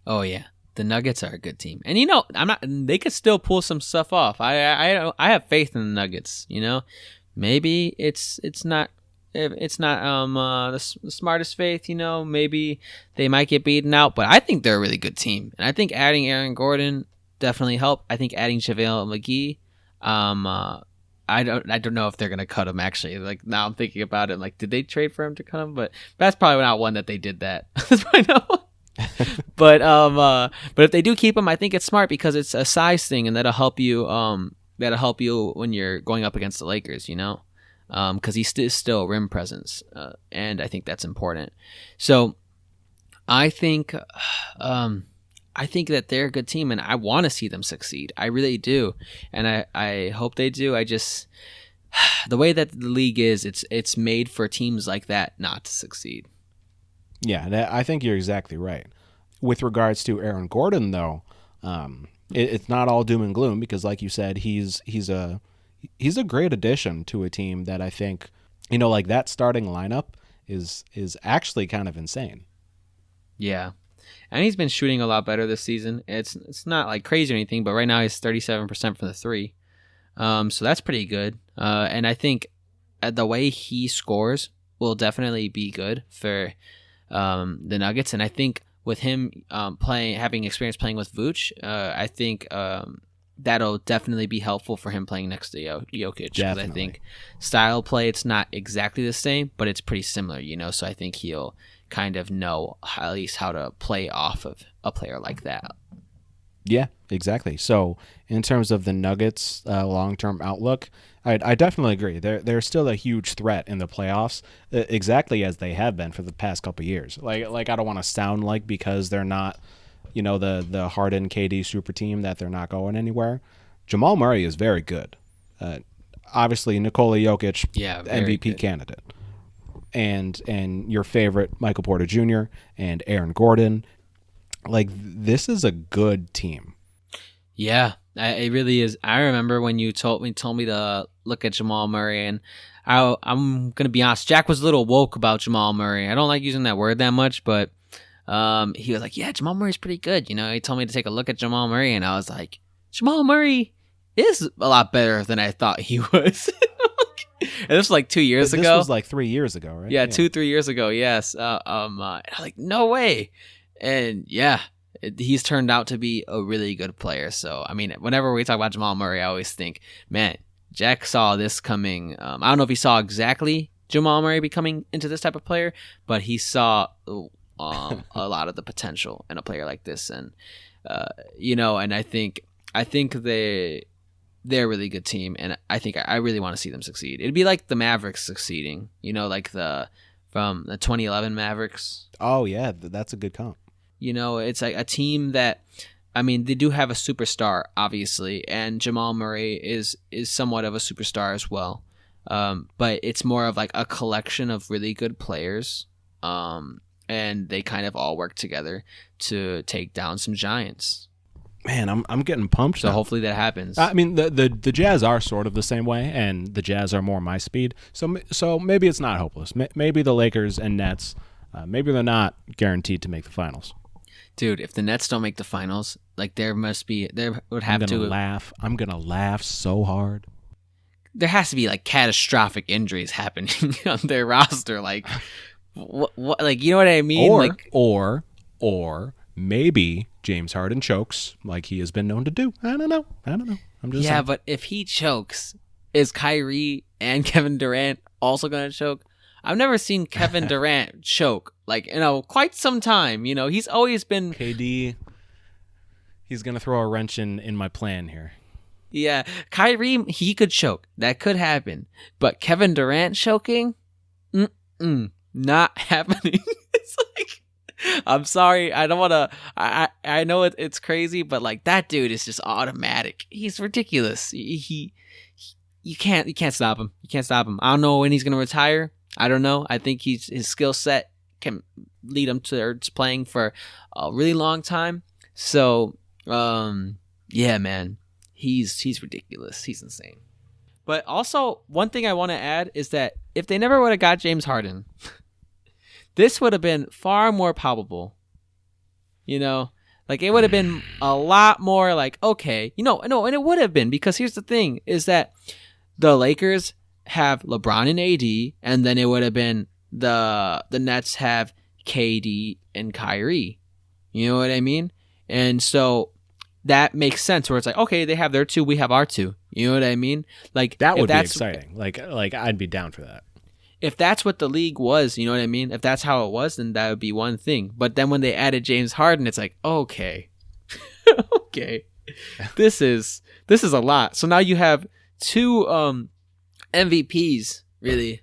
Oh yeah, the Nuggets are a good team, and they could still pull some stuff off. I have faith in the Nuggets. Maybe it's not the smartest faith. Maybe they might get beaten out, but I think they're a really good team, and I think adding Aaron Gordon definitely helped. I think adding JaVale McGee, I don't know if they're gonna cut him actually. Now I'm thinking about it, did they trade for him to cut him? But that's probably not one that they did that. That's probably not one. But if they do keep him, I think it's smart because it's a size thing, and that'll help you. That'll help you when you're going up against the Lakers, because he's still rim presence, and I think that's important. So I think that they're a good team, and I want to see them succeed. I really do, and I hope they do. I just the way that the league is, it's made for teams like that not to succeed. Yeah, I think you're exactly right. With regards to Aaron Gordon, though, it's not all doom and gloom because, like you said, he's a great addition to a team that I think that starting lineup is actually kind of insane. Yeah. And he's been shooting a lot better this season. It's not crazy or anything, but right now he's 37% from the three. So that's pretty good. And I think the way he scores will definitely be good for the Nuggets. And I think with him having experience playing with Vooch, I think that'll definitely be helpful for him playing next to Jokic. Because I think style play, it's not exactly the same, but it's pretty similar, So I think he'll kind of know at least how to play off of a player like that. Yeah, exactly. So in terms of the Nuggets' long-term outlook, I definitely agree. They're still a huge threat in the playoffs, exactly as they have been for the past couple of years. I don't want to sound because they're not, the Harden KD super team that they're not going anywhere. Jamal Murray is very good. Obviously, Nikola Jokic, MVP good candidate. And your favorite Michael Porter Jr. and Aaron Gordon. This is a good team. Yeah, it really is. I remember when you told me to look at Jamal Murray, and I'm gonna be honest, Jack was a little woke about Jamal Murray. I don't like using that word that much, but he was like, "Yeah, Jamal Murray's pretty good." He told me to take a look at Jamal Murray, and I was like, "Jamal Murray is a lot better than I thought he was." And this was 2 years ago. This was 3 years ago, right? Yeah, 2-3 years ago. Yes. And I was like, no way. And yeah, he's turned out to be a really good player. So I mean, whenever we talk about Jamal Murray, I always think, man, Jack saw this coming. I don't know if he saw exactly Jamal Murray becoming into this type of player, but he saw a lot of the potential in a player like this, and and I think they're a really good team, and I think I really want to see them succeed. It'd be like the Mavericks succeeding, from the 2011 Mavericks. Oh yeah, that's a good comp. You know, it's like a team that, I mean, they do have a superstar, obviously, and Jamal Murray is somewhat of a superstar as well. But it's more of like a collection of really good players, and they kind of all work together to take down some giants. Man, I'm getting pumped. So now. Hopefully that happens. I mean, the Jazz are sort of the same way, and the Jazz are more my speed. So maybe it's not hopeless. Maybe the Lakers and Nets, maybe they're not guaranteed to make the finals. Dude, if the Nets don't make the finals, like there would have I'm to laugh. I'm gonna laugh so hard. There has to be like catastrophic injuries happening on their roster. Like, what? Like, you know what I mean? Or maybe James Harden chokes like he has been known to do. I don't know. I'm just saying. But if he chokes, is Kyrie and Kevin Durant also gonna choke? I've never seen Kevin Durant choke like quite some time. You know, he's always been KD. He's gonna throw a wrench in my plan here. Yeah, Kyrie, he could choke. That could happen. But Kevin Durant choking? Not happening. It's like, I'm sorry. I don't want to. I know it's crazy, but like that dude is just automatic. He's ridiculous. You can't stop him. You can't stop him. I don't know when he's gonna retire. I don't know. I think his skill set can lead him towards playing for a really long time. So, yeah, man. He's ridiculous. He's insane. But also, one thing I want to add is that if they never would have got James Harden, this would have been far more palpable. You know, like it would have been a lot more like, okay, no, and it would have been, because here's the thing is that the Lakers have LeBron and AD, and then it would have been the Nets have KD and Kyrie. You know what I mean? And so that makes sense where it's like, okay, they have their two, we have our two. You know what I mean? Like that would be exciting. Like I'd be down for that. If that's what the league was, you know what I mean? If that's how it was, then that would be one thing. But then when they added James Harden, it's like, okay. Okay. This is a lot. So now you have two MVPs really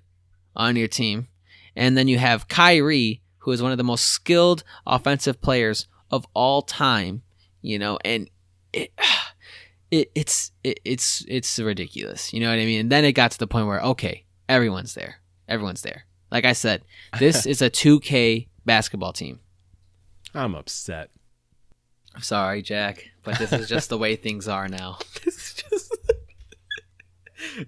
on your team. And then you have Kyrie, who is one of the most skilled offensive players of all time, you know, and it's ridiculous. You know what I mean? And then it got to the point where, okay, everyone's there. Like I said, this is a 2K basketball team. I'm upset. I'm sorry, Jack, but this is just the way things are now.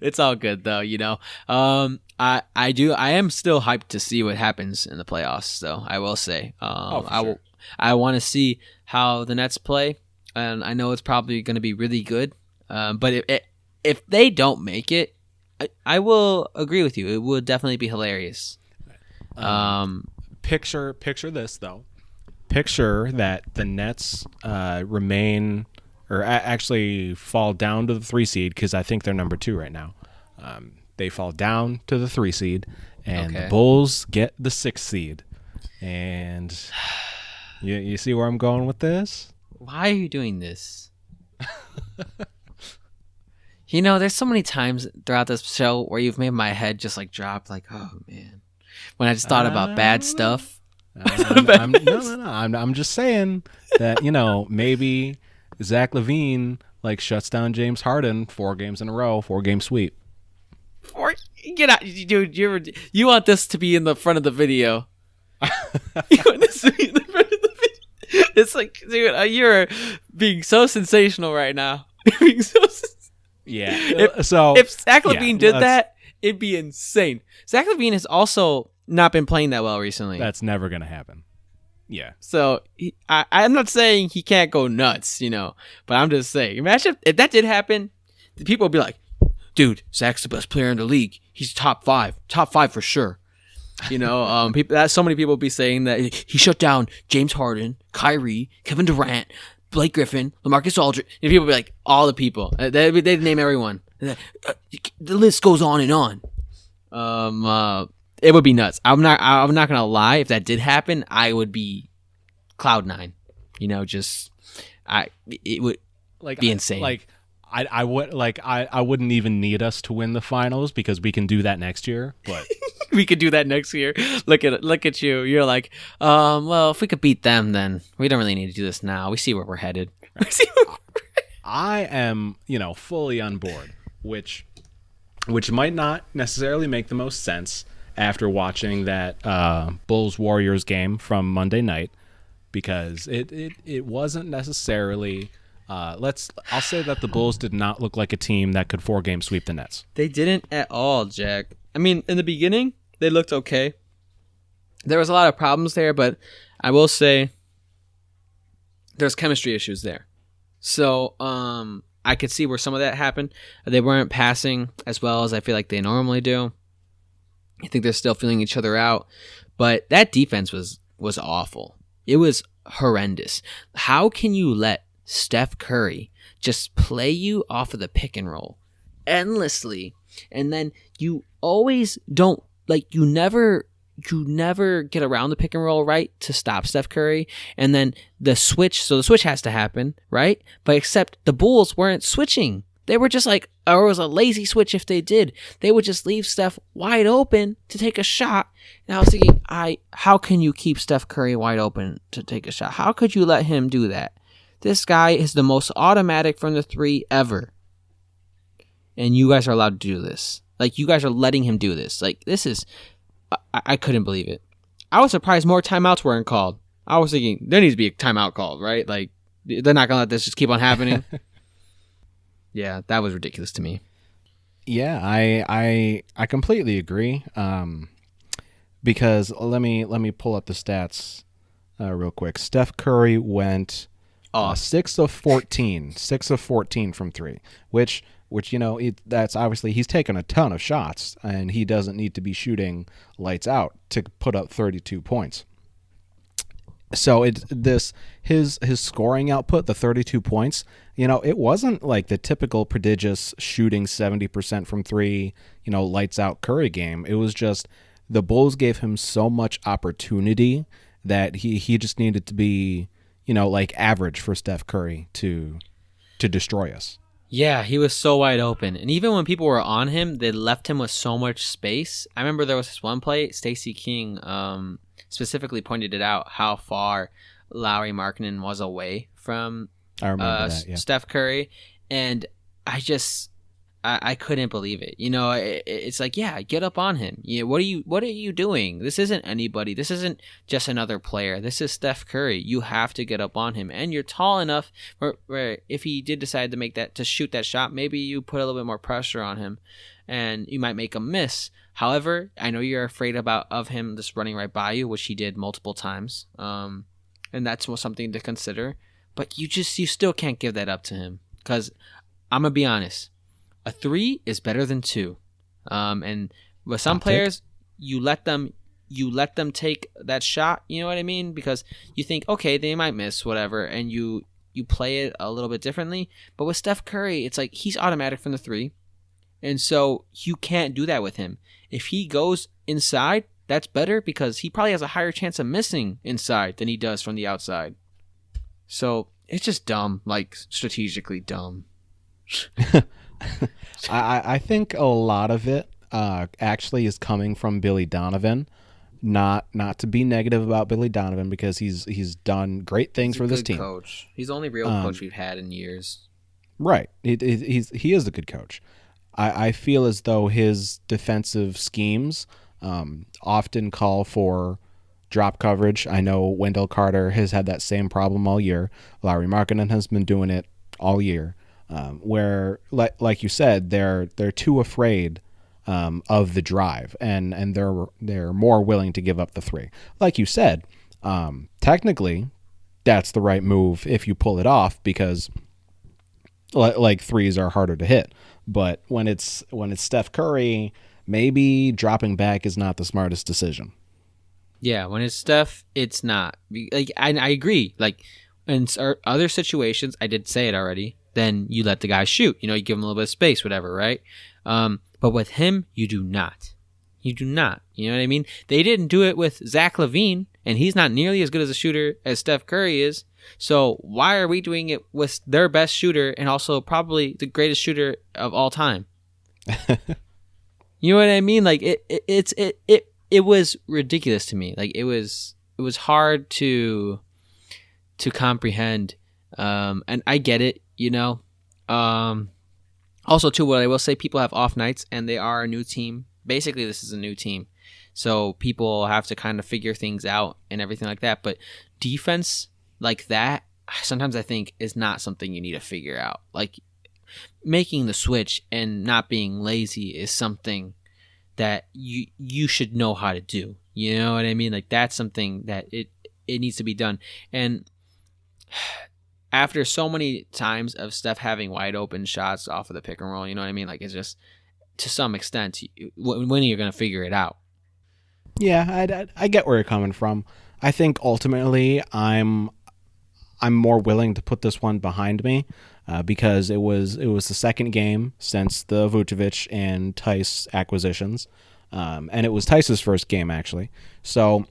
It's all good though, you know. I am still hyped to see what happens in the playoffs, though. I will say, I want to see how the Nets play, and I know it's probably going to be really good. But if they don't make it, I will agree with you. It would definitely be hilarious. Picture this though. Picture that the Nets remain, or actually fall down to the 3 seed, because I think they're number 2 right now. They fall down to the 3 seed, and the Bulls get the 6 seed. And you see where I'm going with this? Why are you doing this? You know, there's so many times throughout this show where you've made my head just like drop, like, oh man, when I just thought about bad stuff. I'm just saying that, you know, maybe Zach LaVine like shuts down James Harden 4 games in a row, 4-game sweep. Get out, dude! You want this to be in the front of the video? You want this to be in the front of the video? It's like, dude, you're being so sensational right now. Yeah. If Zach LaVine did that, it'd be insane. Zach LaVine has also not been playing that well recently. That's never gonna happen. Yeah. So I'm not saying he can't go nuts, you know, but I'm just saying, imagine if that did happen, the people would be like, dude, Zach's the best player in the league. He's top five for sure. You know, so many people would be saying that he shut down James Harden, Kyrie, Kevin Durant, Blake Griffin, LaMarcus Aldridge. And people would be like, all the people. They'd name everyone. The list goes on and on. It would be nuts. I'm not gonna lie. If that did happen, I would be cloud 9. You know, it would be insane. I wouldn't even need us to win the finals, because we can do that next year. But We could do that next year. Look at you. You're like, well, if we could beat them, then we don't really need to do this now. We see where we're headed. I am, fully on board, which might not necessarily make the most sense after watching that Bulls Warriors game from Monday night, because it wasn't necessarily. I'll say that the Bulls did not look like a team that could 4-game sweep the Nets. They didn't at all, Jack. I mean, in the beginning, they looked okay. There was a lot of problems there, but I will say there's chemistry issues there. So I could see where some of that happened. They weren't passing as well as I feel like they normally do. I think they're still feeling each other out. But that defense was awful. It was horrendous. How can you let Steph Curry just play you off of the pick and roll endlessly, and then you always don't, like, you never get around the pick and roll right to stop Steph Curry, and then the switch has to happen, right? But except the Bulls weren't switching. They were just like, or it was a lazy switch if they did. They would just leave Steph wide open to take a shot. And I was thinking, how can you keep Steph Curry wide open to take a shot? How could you let him do that? This guy is the most automatic from the 3 ever. And you guys are allowed to do this. Like, you guys are letting him do this. Like, this is... I couldn't believe it. I was surprised more timeouts weren't called. I was thinking, there needs to be a timeout called, right? Like, they're not going to let this just keep on happening. Yeah, that was ridiculous to me. Yeah, I completely agree. Because let me pull up the stats real quick. Steph Curry went... 6 of 14 from 3, which that's obviously, he's taken a ton of shots, and he doesn't need to be shooting lights out to put up 32 points. So his scoring output, the 32 points, it wasn't like the typical prodigious shooting 70% from 3, lights out Curry game. It was just the Bulls gave him so much opportunity that he just needed to be, like average for Steph Curry to destroy us. Yeah, he was so wide open. And even when people were on him, they left him with so much space. I remember there was this one play, Stacey King specifically pointed it out, how far Lauri Markkanen was away from Steph Curry. And I couldn't believe it. It's like, yeah, get up on him. What are you doing? This isn't anybody. This isn't just another player. This is Steph Curry. You have to get up on him, and you're tall enough where if he did decide to shoot that shot, maybe you put a little bit more pressure on him, and you might make him miss. However, I know you're afraid of him just running right by you, which he did multiple times, and that's something to consider. But you still can't give that up to him, because I'm gonna be honest. A 3 is better than 2, and with some players, you let them take that shot. You know what I mean? Because you think, okay, they might miss, whatever, and you play it a little bit differently. But with Steph Curry, it's like he's automatic from the 3, and so you can't do that with him. If he goes inside, that's better because he probably has a higher chance of missing inside than he does from the outside. So it's just dumb, like strategically dumb. I think a lot of it actually is coming from Billy Donovan. Not to be negative about Billy Donovan, because he's done great things for this team. Coach. He's the only real coach we've had in years. Right. He is a good coach. I feel as though his defensive schemes often call for drop coverage. I know Wendell Carter has had that same problem all year. Lauri Markkanen has been doing it all year. Where, like you said, they're too afraid of the drive, and they're more willing to give up the 3. Like you said, technically, that's the right move if you pull it off, because like 3s are harder to hit. But when it's Steph Curry, maybe dropping back is not the smartest decision. Yeah, when it's Steph, it's not. Like I agree. Like in other situations, I did say it already. Then you let the guy shoot. You give him a little bit of space, whatever, right? But with him, you do not. You do not. You know what I mean? They didn't do it with Zach LaVine, and he's not nearly as good as a shooter as Steph Curry is. So why are we doing it with their best shooter and also probably the greatest shooter of all time? You know what I mean? Like it was ridiculous to me. Like it was hard to comprehend. And I get it, you know. Also too, what I will say, people have off nights and they are a new team. Basically, this is a new team. So people have to kind of figure things out and everything like that. But defense like that, sometimes I think is not something you need to figure out. Like making the switch and not being lazy is something that you should know how to do. You know what I mean? Like that's something that it needs to be done. And after so many times of Steph having wide open shots off of the pick and roll, you know what I mean? Like it's just, to some extent, when you're going to figure it out. Yeah, I get where you're coming from. I think ultimately I'm more willing to put this one behind me because it was the second game since the Vucevic and Tice acquisitions, and it was Tice's first game actually. So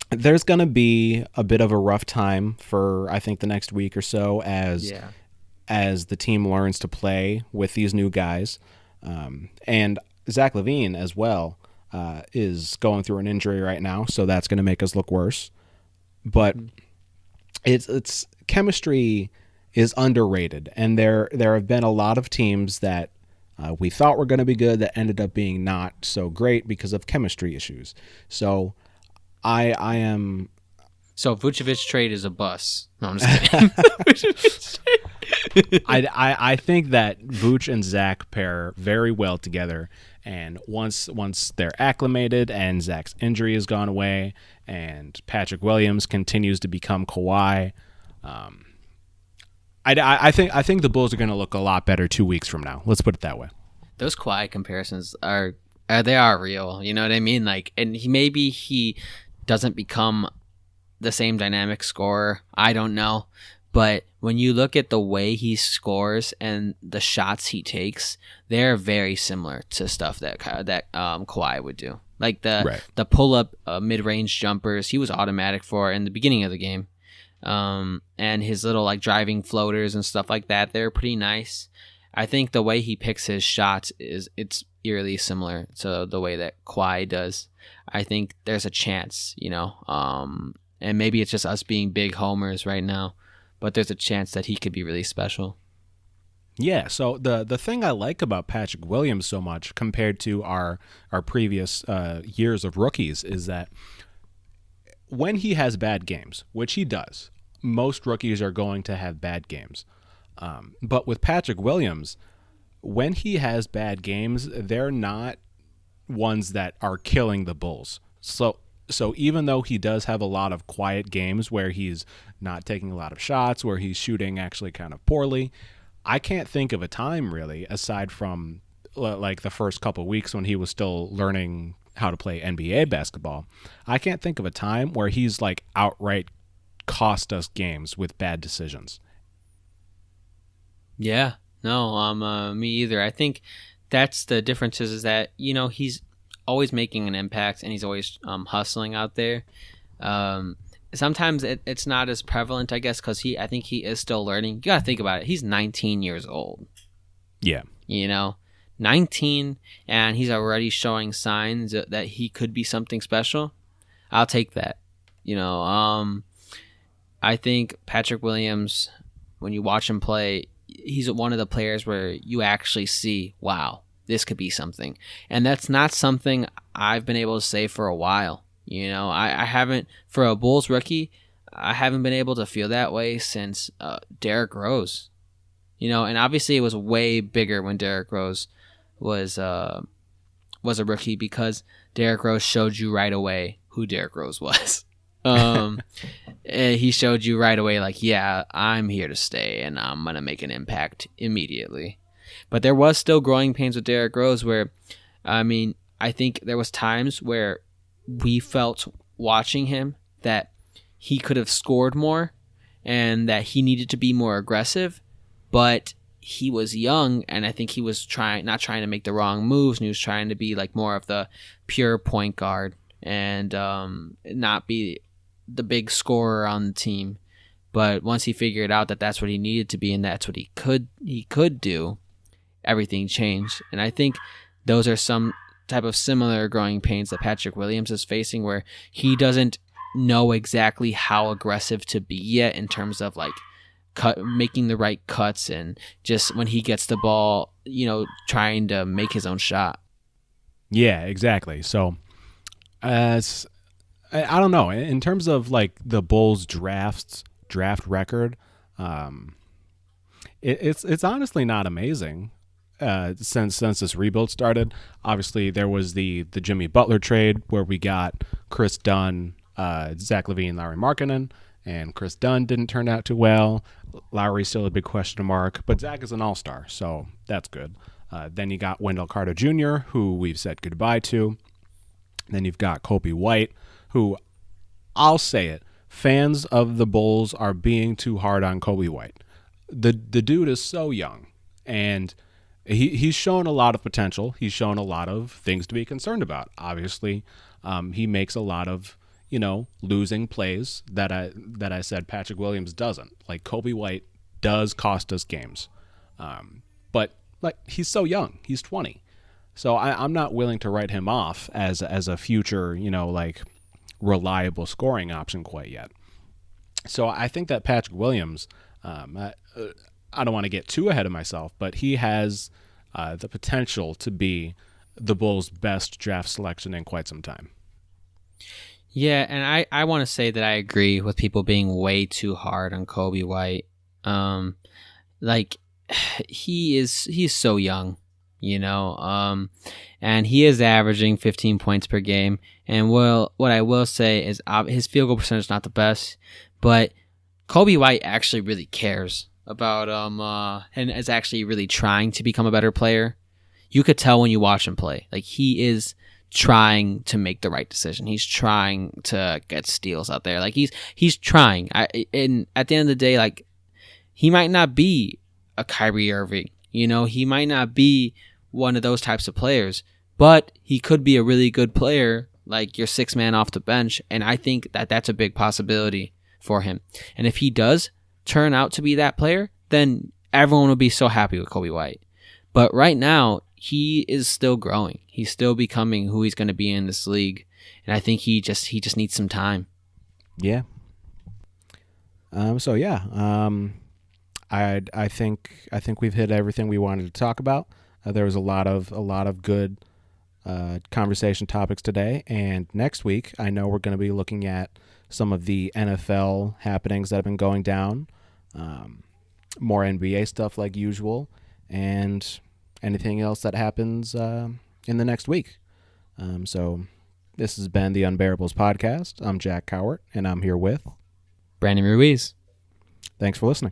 there's going to be a bit of a rough time for I think the next week or so as the team learns to play with these new guys, and Zach LaVine as well. Is going through an injury right now, so that's going to make us look worse. But it's chemistry is underrated, and there have been a lot of teams that we thought were going to be good that ended up being not so great because of chemistry issues. So I am. So Vucevic trade is a bust. No, I'm just kidding. I think that Vuce and Zach pair very well together. And once they're acclimated and Zach's injury has gone away and Patrick Williams continues to become Kawhi, I think the Bulls are going to look a lot better 2 weeks from now. Let's put it that way. Those Kawhi comparisons are real. You know what I mean? Like, and maybe he doesn't become the same dynamic scorer. I don't know. But when you look at the way he scores and the shots he takes, they're very similar to stuff that Kawhi would do. Like the pull-up mid-range jumpers, he was automatic for in the beginning of the game. And his little like driving floaters and stuff like that, they're pretty nice. I think the way he picks his shots it's eerily similar to the way that Kawhi does. I think there's a chance, you know, and maybe it's just us being big homers right now. But there's a chance that he could be really special. Yeah, so the thing I like about Patrick Williams so much compared to our previous years of rookies is that when he has bad games, which he does, most rookies are going to have bad games. But with Patrick Williams, when he has bad games, they're not ones that are killing the Bulls. So even though he does have a lot of quiet games where he's not taking a lot of shots, where he's shooting actually kind of poorly, I can't think of a time really, aside from like the first couple of weeks when he was still learning how to play NBA basketball. I can't think of a time where he's like outright cost us games with bad decisions. Yeah, no, me either. I think that's the difference is that, you know, he's always making an impact and he's always hustling out there. Sometimes it's not as prevalent, I guess, because I think he is still learning. You got to think about it. He's 19 years old. Yeah. You know, 19, and he's already showing signs that he could be something special. I'll take that. You know, I think Patrick Williams, when you watch him play, he's one of the players where you actually see, wow, this could be something. And that's not something I've been able to say for a while. You know, I haven't, for a Bulls rookie, I haven't been able to feel that way since Derrick Rose. You know, and obviously it was way bigger when Derrick Rose was a rookie because Derrick Rose showed you right away who Derrick Rose was. He showed you right away, like, yeah, I'm here to stay and I'm going to make an impact immediately. But there was still growing pains with Derrick Rose where, I mean, I think there was times where we felt watching him that he could have scored more and that he needed to be more aggressive, but he was young and I think he was not trying to make the wrong moves, and he was trying to be like more of the pure point guard and not be the big scorer on the team. But once he figured out that that's what he needed to be and that's what he could do, everything changed. And I think those are some type of similar growing pains that Patrick Williams is facing, where he doesn't know exactly how aggressive to be yet in terms of like making the right cuts and just when he gets the ball, trying to make his own shot. Yeah, exactly. So as I don't know, in terms of like the Bulls draft record, it's honestly not amazing. Since this rebuild started, obviously there was the Jimmy Butler trade where we got Chris Dunn, Zach LaVine, Lauri Markkanen, and Chris Dunn didn't turn out too well. Lowry's still a big question mark, but Zach is an all-star, so that's good. Then you got Wendell Carter Jr., who we've said goodbye to. Then you've got Kobe White, who, I'll say it, fans of the Bulls are being too hard on Kobe White. The dude is so young, and he's shown a lot of potential. He's shown a lot of things to be concerned about. Obviously, he makes a lot of losing plays that I said Patrick Williams doesn't. Like Kobe White does cost us games, but like he's so young. He's 20, so I'm not willing to write him off as a future like reliable scoring option quite yet. So I think that Patrick Williams, I don't want to get too ahead of myself, but he has the potential to be the Bulls' best draft selection in quite some time. Yeah, and I want to say that I agree with people being way too hard on Kobe White. Like he's so young, and he is averaging 15 points per game. And what I will say is his field goal percentage is not the best, but Kobe White actually really cares about and is actually really trying to become a better player. You could tell when you watch him play. Like he is trying to make the right decision. He's trying to get steals out there. Like he's trying. And at the end of the day, like he might not be a Kyrie Irving. He might not be one of those types of players, but he could be a really good player, like your sixth man off the bench. And I think that that's a big possibility for him. And if he does turn out to be that player, then everyone will be so happy with Kobe White. But right now, he is still growing. He's still becoming who he's going to be in this league, and I think he just needs some time. Yeah. So yeah. I think we've hit everything we wanted to talk about. There was a lot of good conversation topics today, and next week I know we're going to be looking at some of the NFL happenings that have been going down, more NBA stuff like usual, and anything else that happens in the next week. So this has been the Unbearables podcast. I'm Jack Cowart, and I'm here with Brandon Ruiz. Thanks for listening.